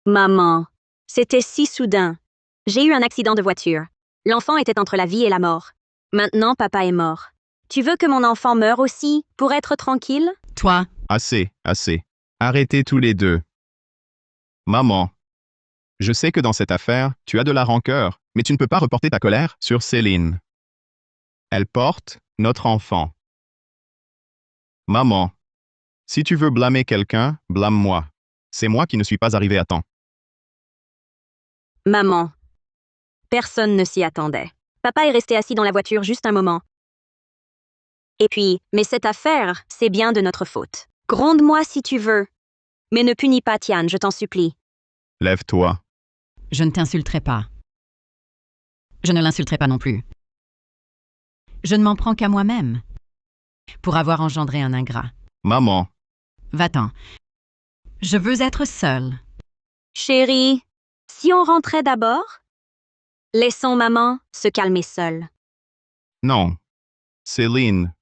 Maman, c'était si soudain. J'ai eu un accident de voiture. L'enfant était entre la vie et la mort. Maintenant, papa est mort. Tu veux que mon enfant meure aussi, pour être tranquille? Toi. Assez, assez. Arrêtez tous les deux. Maman. Je sais que dans cette affaire, tu as de la rancœur, mais tu ne peux pas reporter ta colère sur Céline. Elle porte notre enfant. Maman. Si tu veux blâmer quelqu'un, blâme-moi. C'est moi qui ne suis pas arrivé à temps. Maman. Personne ne s'y attendait. Papa est resté assis dans la voiture juste un moment. Et puis, mais cette affaire, c'est bien de notre faute. Gronde-moi si tu veux. Mais ne punis pas Tian, je t'en supplie. Lève-toi. Je ne t'insulterai pas. Je ne l'insulterai pas non plus. Je ne m'en prends qu'à moi-même, pour avoir engendré un ingrat. Maman. Va-t'en. Je veux être seule. Chérie, si on rentrait d'abord? Laissons maman se calmer seule. Non. Céline.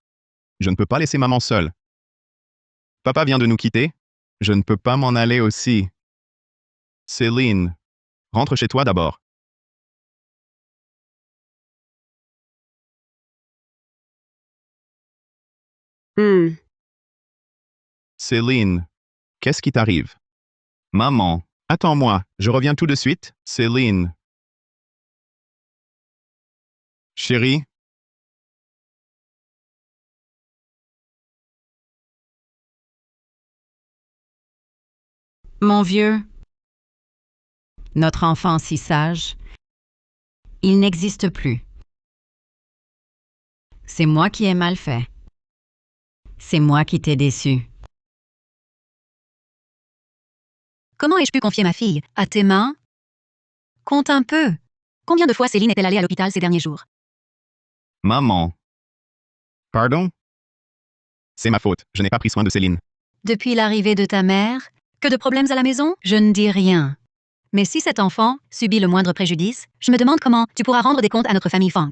Je ne peux pas laisser maman seule. Papa vient de nous quitter. Je ne peux pas m'en aller aussi. Céline. Rentre chez toi d'abord. Céline, qu'est-ce qui t'arrive? Maman, attends-moi, je reviens tout de suite. Céline. Chérie? Mon vieux, notre enfant si sage, il n'existe plus. C'est moi qui ai mal fait. C'est moi qui t'ai déçu. Comment ai-je pu confier ma fille à tes mains? Compte un peu. Combien de fois Céline est-elle allée à l'hôpital ces derniers jours? Maman. Pardon? C'est ma faute, je n'ai pas pris soin de Céline. Depuis l'arrivée de ta mère? Que de problèmes à la maison? Je ne dis rien. Mais si cet enfant subit le moindre préjudice, je me demande comment tu pourras rendre des comptes à notre famille Fang.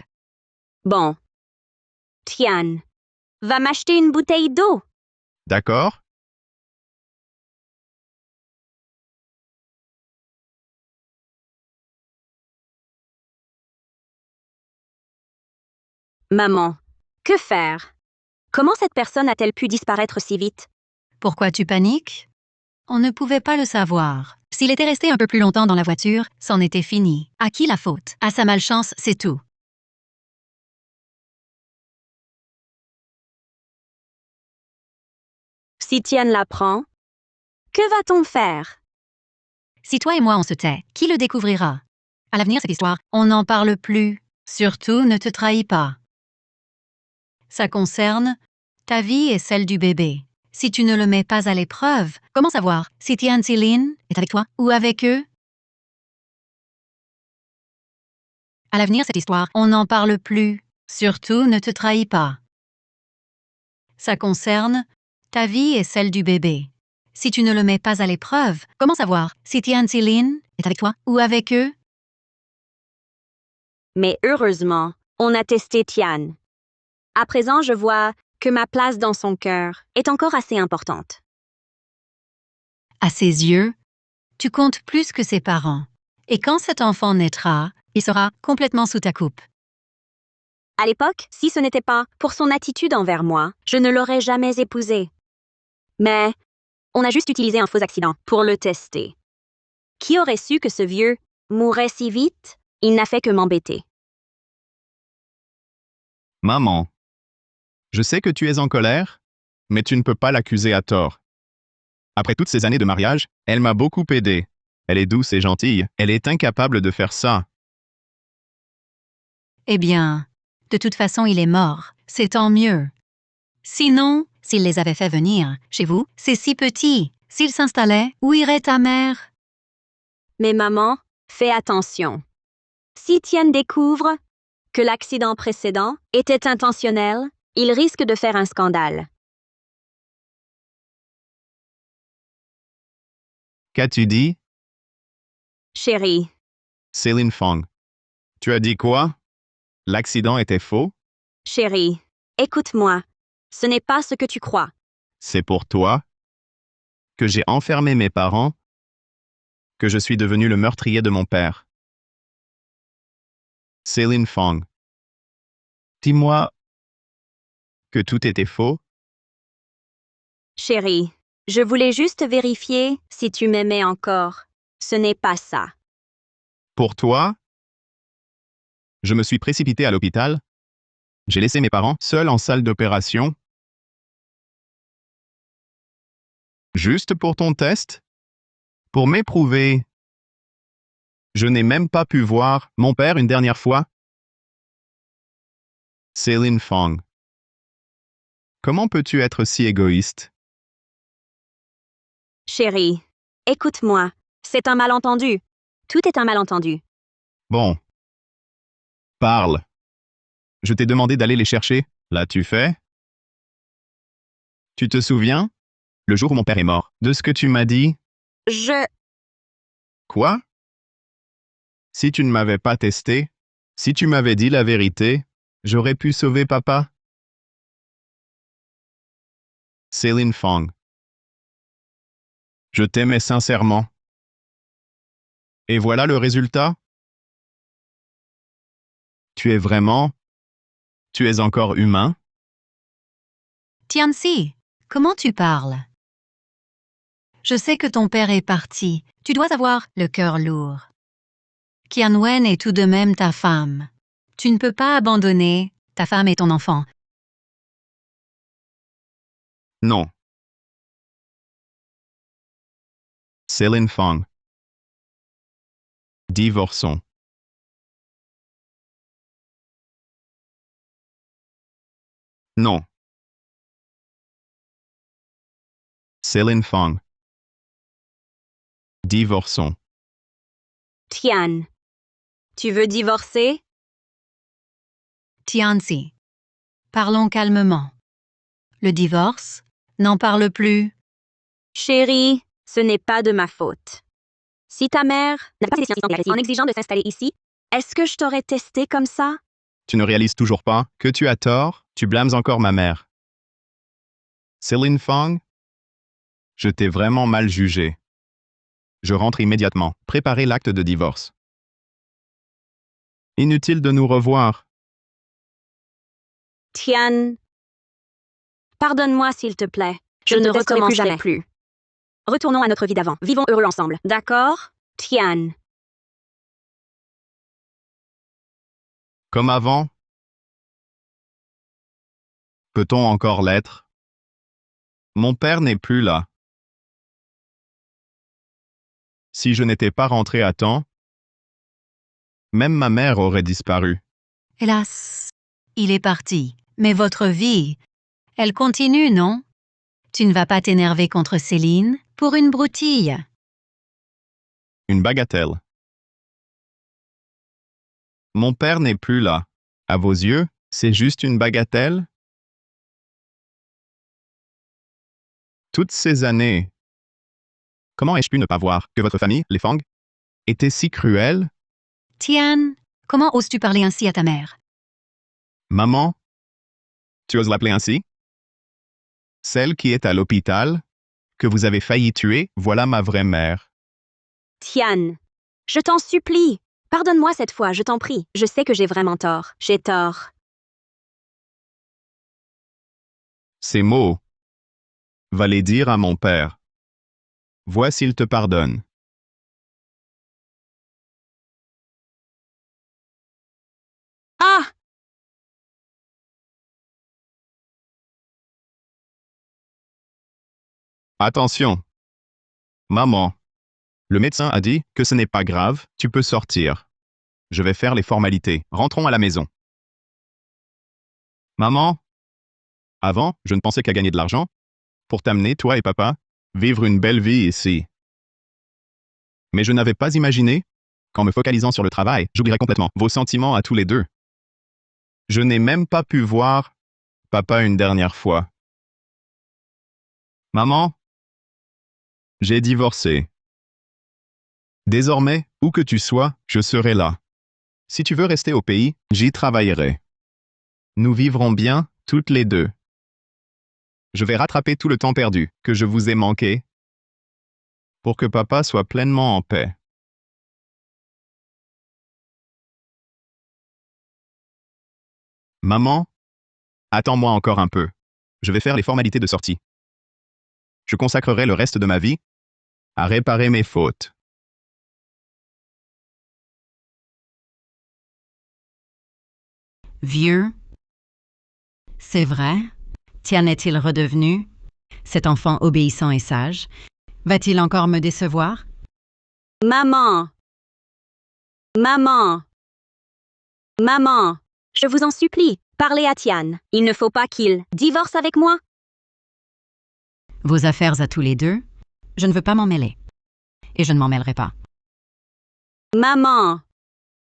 Bon. Tian, va m'acheter une bouteille d'eau. D'accord? Maman, que faire? Comment cette personne a-t-elle pu disparaître si vite? Pourquoi tu paniques? On ne pouvait pas le savoir. S'il était resté un peu plus longtemps dans la voiture, c'en était fini. À qui la faute? À sa malchance, c'est tout. Si Tian l'apprend, que va-t-on faire? Si toi et moi on se tait, qui le découvrira? À l'avenir, cette histoire, on n'en parle plus. Surtout, ne te trahis pas. Ça concerne ta vie et celle du bébé. Si tu ne le mets pas à l'épreuve, comment savoir si Tian Céline est avec toi ou avec eux? À l'avenir, cette histoire, on n'en parle plus. Surtout, ne te trahis pas. Ça concerne ta vie et celle du bébé. Si tu ne le mets pas à l'épreuve, comment savoir si Tian Céline est avec toi ou avec eux? Mais heureusement, on a testé Tian. À présent, je vois que ma place dans son cœur est encore assez importante. À ses yeux, tu comptes plus que ses parents. Et quand cet enfant naîtra, il sera complètement sous ta coupe. À l'époque, si ce n'était pas pour son attitude envers moi, je ne l'aurais jamais épousé. Mais on a juste utilisé un faux accident pour le tester. Qui aurait su que ce vieux mourrait si vite? Il n'a fait que m'embêter. Maman. Je sais que tu es en colère, mais tu ne peux pas l'accuser à tort. Après toutes ces années de mariage, elle m'a beaucoup aidé. Elle est douce et gentille, elle est incapable de faire ça. Eh bien, de toute façon, il est mort. C'est tant mieux. Sinon, s'il les avait fait venir chez vous, c'est si petit. S'il s'installait, où irait ta mère? Mais maman, fais attention. Si Tian découvre que l'accident précédent était intentionnel, il risque de faire un scandale. Qu'as-tu dit? Chérie, Céline Fang. Tu as dit quoi? L'accident était faux? chérie, écoute-moi. Ce n'est pas ce que tu crois. C'est pour toi? Que j'ai enfermé mes parents? Que je suis devenu le meurtrier de mon père? Céline Fang. Dis-moi que tout était faux? Chérie, je voulais juste vérifier si tu m'aimais encore. Ce n'est pas ça. Pour toi? Je me suis précipité à l'hôpital. J'ai laissé mes parents seuls en salle d'opération. Juste pour ton test? Pour m'éprouver. Je n'ai même pas pu voir mon père une dernière fois. Céline Fang. Comment peux-tu être si égoïste? Chérie, écoute-moi. C'est un malentendu. Tout est un malentendu. Bon. Parle. Je t'ai demandé d'aller les chercher. L'as-tu fait? Tu te souviens? Le jour où mon père est mort, de ce que tu m'as dit? Quoi? Si tu ne m'avais pas testé, si tu m'avais dit la vérité, j'aurais pu sauver papa? Céline Fang. Je t'aimais sincèrement. Et voilà le résultat? Tu es vraiment... Tu es encore humain? Tianxi, comment tu parles? Je sais que ton père est parti. Tu dois avoir le cœur lourd. Qianwen est tout de même ta femme. Tu ne peux pas abandonner ta femme et ton enfant. Non. Céline Fang. Divorçons. Non. Céline Fang. Divorçons. Tian, tu veux divorcer? Tianxi, parlons calmement. Le divorce? N'en parle plus. Chérie, ce n'est pas de ma faute. Si ta mère n'a pas été en exigeant de s'installer ici, est-ce que je t'aurais testé comme ça? Tu ne réalises toujours pas que tu as tort, tu blâmes encore ma mère. Céline Fang, je t'ai vraiment mal jugé. Je rentre immédiatement. Préparez l'acte de divorce. Inutile de nous revoir. Tian, pardonne-moi s'il te plaît. Je ne recommencerai plus. Retournons à notre vie d'avant. Vivons heureux ensemble. D'accord? Tian. Comme avant? Peut-on encore l'être? Mon père n'est plus là. Si je n'étais pas rentré à temps, même ma mère aurait disparu. Hélas, il est parti. Mais votre vie, elle continue, non? Tu ne vas pas t'énerver contre Céline pour une broutille. Une bagatelle. Mon père n'est plus là. À vos yeux, c'est juste une bagatelle? Toutes ces années, comment ai-je pu ne pas voir que votre famille, les Fang, était si cruelle? Tian, comment oses-tu parler ainsi à ta mère? Maman? Tu oses l'appeler ainsi? Celle qui est à l'hôpital, que vous avez failli tuer, voilà ma vraie mère. Tian, je t'en supplie. Pardonne-moi cette fois, je t'en prie. Je sais que j'ai vraiment tort. J'ai tort. Ces mots, va les dire à mon père. Vois s'il te pardonne. Ah! Attention. Maman. Le médecin a dit que ce n'est pas grave, tu peux sortir. Je vais faire les formalités. Rentrons à la maison. Maman. Avant, je ne pensais qu'à gagner de l'argent pour t'amener, toi et papa, vivre une belle vie ici. Mais je n'avais pas imaginé qu'en me focalisant sur le travail, j'oublierais complètement vos sentiments à tous les deux. Je n'ai même pas pu voir papa une dernière fois. Maman, j'ai divorcé. Désormais, où que tu sois, je serai là. Si tu veux rester au pays, j'y travaillerai. Nous vivrons bien, toutes les deux. Je vais rattraper tout le temps perdu que je vous ai manqué pour que papa soit pleinement en paix. Maman, attends-moi encore un peu. Je vais faire les formalités de sortie. Je consacrerai le reste de ma vie à réparer mes fautes. Vieux. C'est vrai. Tian est-il redevenu? Cet enfant obéissant et sage. Va-t-il encore me décevoir? Maman! Maman! Maman! Je vous en supplie, parlez à Tian. Il ne faut pas qu'il divorce avec moi. Vos affaires à tous les deux, je ne veux pas m'en mêler. Et je ne m'en mêlerai pas. Maman!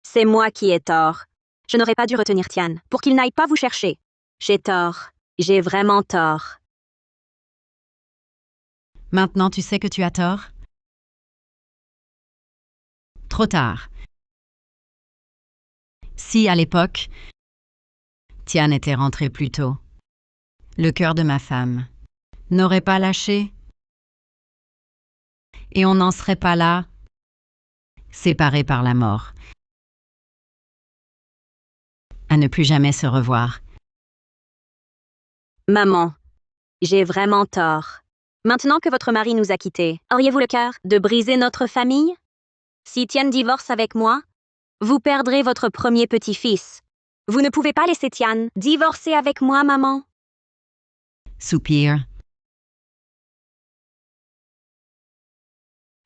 C'est moi qui ai tort. Je n'aurais pas dû retenir Tian pour qu'il n'aille pas vous chercher. J'ai tort. J'ai vraiment tort. Maintenant, tu sais que tu as tort? Trop tard. Si, à l'époque, Tian était rentré plus tôt, le cœur de ma femme n'aurait pas lâché, et on n'en serait pas là. séparés par la mort, à ne plus jamais se revoir. Maman, j'ai vraiment tort. Maintenant que votre mari nous a quittés, auriez-vous le cœur de briser notre famille? Si Tian divorce avec moi, vous perdrez votre premier petit-fils. Vous ne pouvez pas laisser Tian divorcer avec moi, maman. Soupir.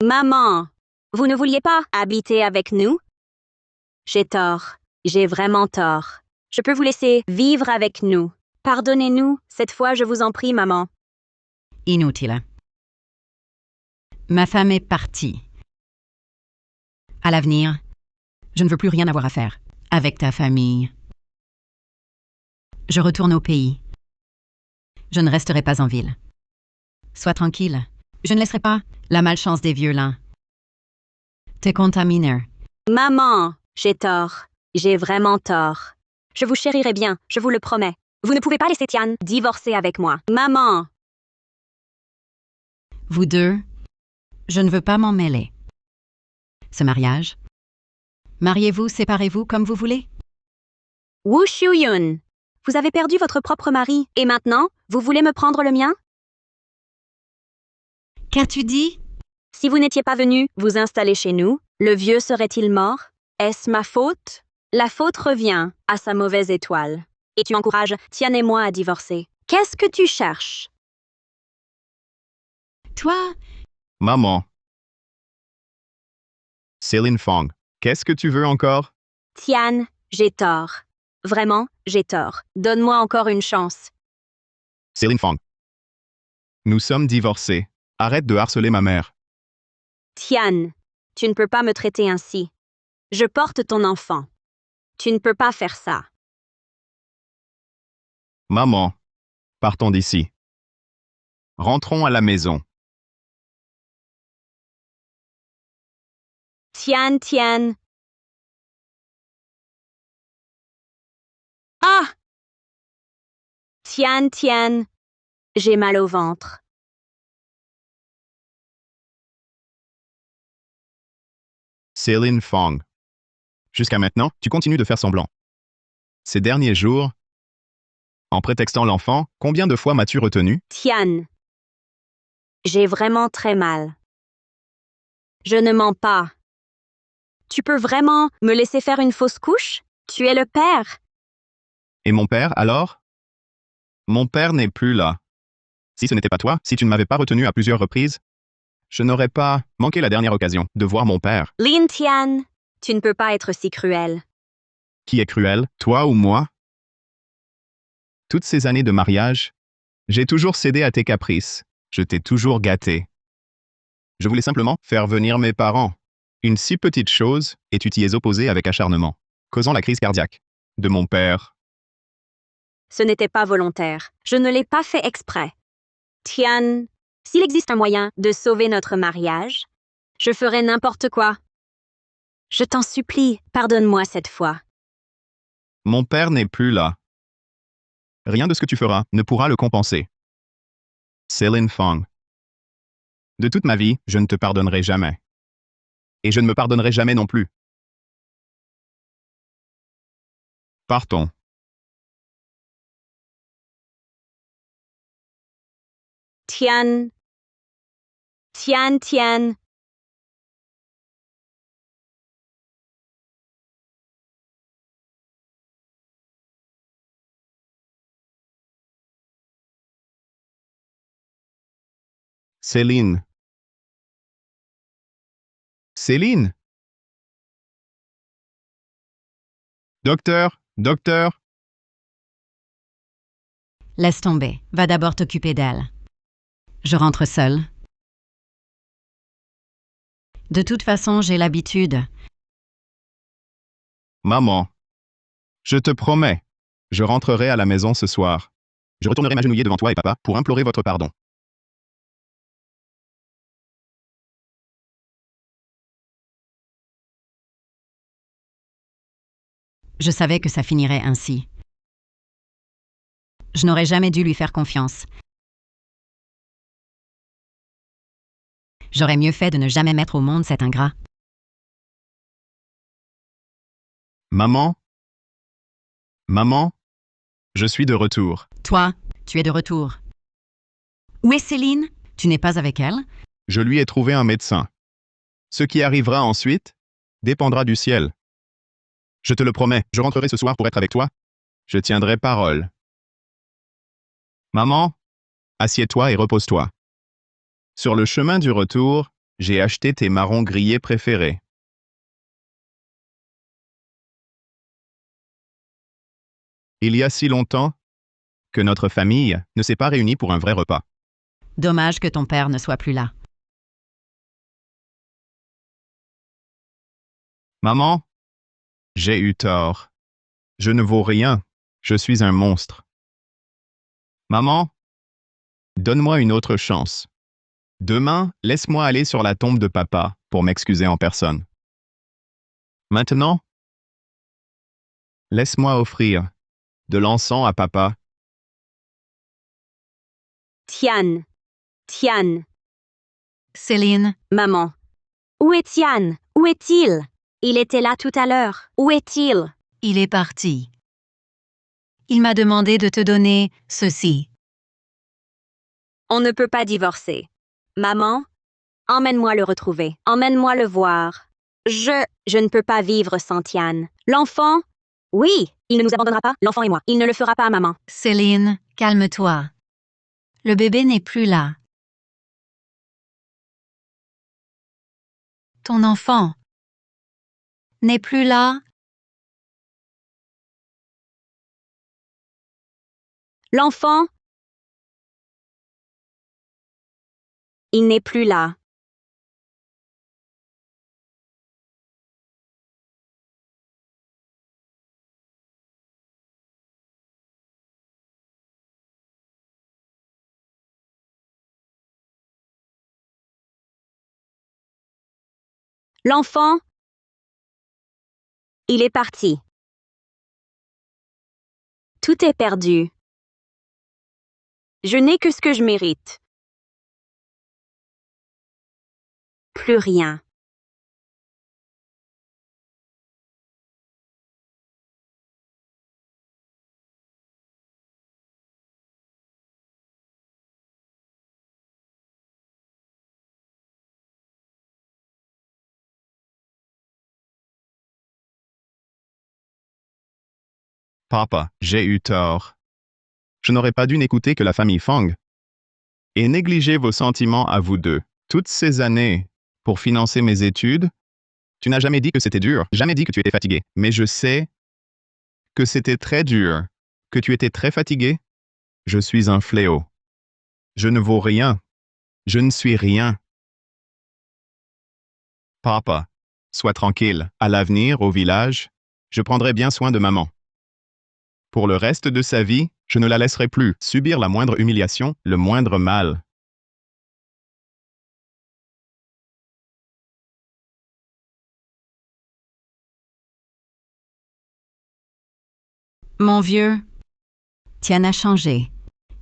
Maman, vous ne vouliez pas habiter avec nous? J'ai tort. J'ai vraiment tort. Je peux vous laisser vivre avec nous. Pardonnez-nous, cette fois je vous en prie, maman. Inutile. Ma femme est partie. À l'avenir, je ne veux plus rien avoir à faire avec ta famille. Je retourne au pays. Je ne resterai pas en ville. Sois tranquille. Je ne laisserai pas la malchance des violents te contaminer. Maman, j'ai tort. J'ai vraiment tort. Je vous chérirai bien, je vous le promets. Vous ne pouvez pas laisser Tian divorcer avec moi. Maman! Vous deux, je ne veux pas m'en mêler. Ce mariage, mariez-vous, séparez-vous comme vous voulez. Woo Shu-yun, vous avez perdu votre propre mari, et maintenant, vous voulez me prendre le mien? Qu'as-tu dit? Si vous n'étiez pas venu vous installer chez nous, le vieux serait-il mort? Est-ce ma faute? La faute revient à sa mauvaise étoile. Et tu encourages Tian et moi à divorcer. Qu'est-ce que tu cherches? Toi? Maman. Céline Fong, qu'est-ce que tu veux encore? Tian, j'ai tort. Vraiment, j'ai tort. Donne-moi encore une chance. Céline Fong. Nous sommes divorcés. Arrête de harceler ma mère. Tian, tu ne peux pas me traiter ainsi. Je porte ton enfant. Tu ne peux pas faire ça. Maman. Partons d'ici. Rentrons à la maison. Tian, Tian. Ah! Tian, Tian. J'ai mal au ventre. Céline Fong. Jusqu'à maintenant, tu continues de faire semblant. Ces derniers jours, en prétextant l'enfant, combien de fois m'as-tu retenu? Tian. J'ai vraiment très mal. Je ne mens pas. Tu peux vraiment me laisser faire une fausse couche? Tu es le père. Et mon père, alors? Mon père n'est plus là. Si ce n'était pas toi, si tu ne m'avais pas retenu à plusieurs reprises, je n'aurais pas manqué la dernière occasion de voir mon père. Lin Tian, tu ne peux pas être si cruel. Qui est cruel, toi ou moi? Toutes ces années de mariage, j'ai toujours cédé à tes caprices. Je t'ai toujours gâté. Je voulais simplement faire venir mes parents. Une si petite chose, et tu t'y es opposé avec acharnement, causant la crise cardiaque de mon père. Ce n'était pas volontaire. Je ne l'ai pas fait exprès. Tian, s'il existe un moyen de sauver notre mariage, je ferai n'importe quoi. Je t'en supplie, pardonne-moi cette fois. Mon père n'est plus là. Rien de ce que tu feras ne pourra le compenser. Céline Fong. De toute ma vie, je ne te pardonnerai jamais. Et je ne me pardonnerai jamais non plus. Partons. Tian. Tian, Tian. Céline. Céline? Docteur, docteur. Laisse tomber. Va d'abord t'occuper d'elle. Je rentre seule. De toute façon, j'ai l'habitude. Maman. Je te promets. Je rentrerai à la maison ce soir. Je retournerai m'agenouiller devant toi et papa pour implorer votre pardon. Je savais que ça finirait ainsi. Je n'aurais jamais dû lui faire confiance. J'aurais mieux fait de ne jamais mettre au monde cet ingrat. Maman? Maman? Je suis de retour. Toi, tu es de retour. Où est Céline? Tu n'es pas avec elle? Je lui ai trouvé un médecin. Ce qui arrivera ensuite dépendra du ciel. Je te le promets, je rentrerai ce soir pour être avec toi. Je tiendrai parole. Maman, assieds-toi et repose-toi. Sur le chemin du retour, j'ai acheté tes marrons grillés préférés. Il y a si longtemps que notre famille ne s'est pas réunie pour un vrai repas. Dommage que ton père ne soit plus là. Maman, j'ai eu tort. Je ne vaux rien. Je suis un monstre. Maman, donne-moi une autre chance. Demain, laisse-moi aller sur la tombe de papa pour m'excuser en personne. Maintenant, laisse-moi offrir de l'encens à papa. Tian. Tian. Céline. Maman. Où est Tian? Où est-il? Il était là tout à l'heure. Où est-il? Il est parti. Il m'a demandé de te donner ceci. On ne peut pas divorcer. Maman, emmène-moi le retrouver. Emmène-moi le voir. Je ne peux pas vivre sans Tian. L'enfant? Oui, il ne nous abandonnera pas, l'enfant et moi. Il ne le fera pas, maman. Céline, calme-toi. Le bébé n'est plus là. Ton enfant n'est plus là. L'enfant? Il n'est plus là. L'enfant? Il est parti. Tout est perdu. Je n'ai que ce que je mérite. Plus rien. Papa, j'ai eu tort. Je n'aurais pas dû n'écouter que la famille Fang et négliger vos sentiments à vous deux. Toutes ces années pour financer mes études, tu n'as jamais dit que c'était dur, jamais dit que tu étais fatigué. Mais je sais que c'était très dur, que tu étais très fatigué. Je suis un fléau. Je ne vaux rien. Je ne suis rien. Papa, sois tranquille. À l'avenir, au village, je prendrai bien soin de maman. Pour le reste de sa vie, je ne la laisserai plus subir la moindre humiliation, le moindre mal. Mon vieux, Tian a changé.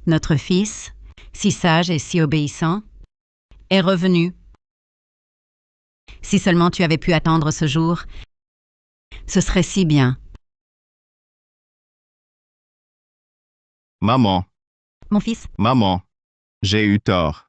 Notre fils, si sage et si obéissant, est revenu. Si seulement tu avais pu attendre ce jour, ce serait si bien. Maman, Mon fils, maman, j'ai eu tort.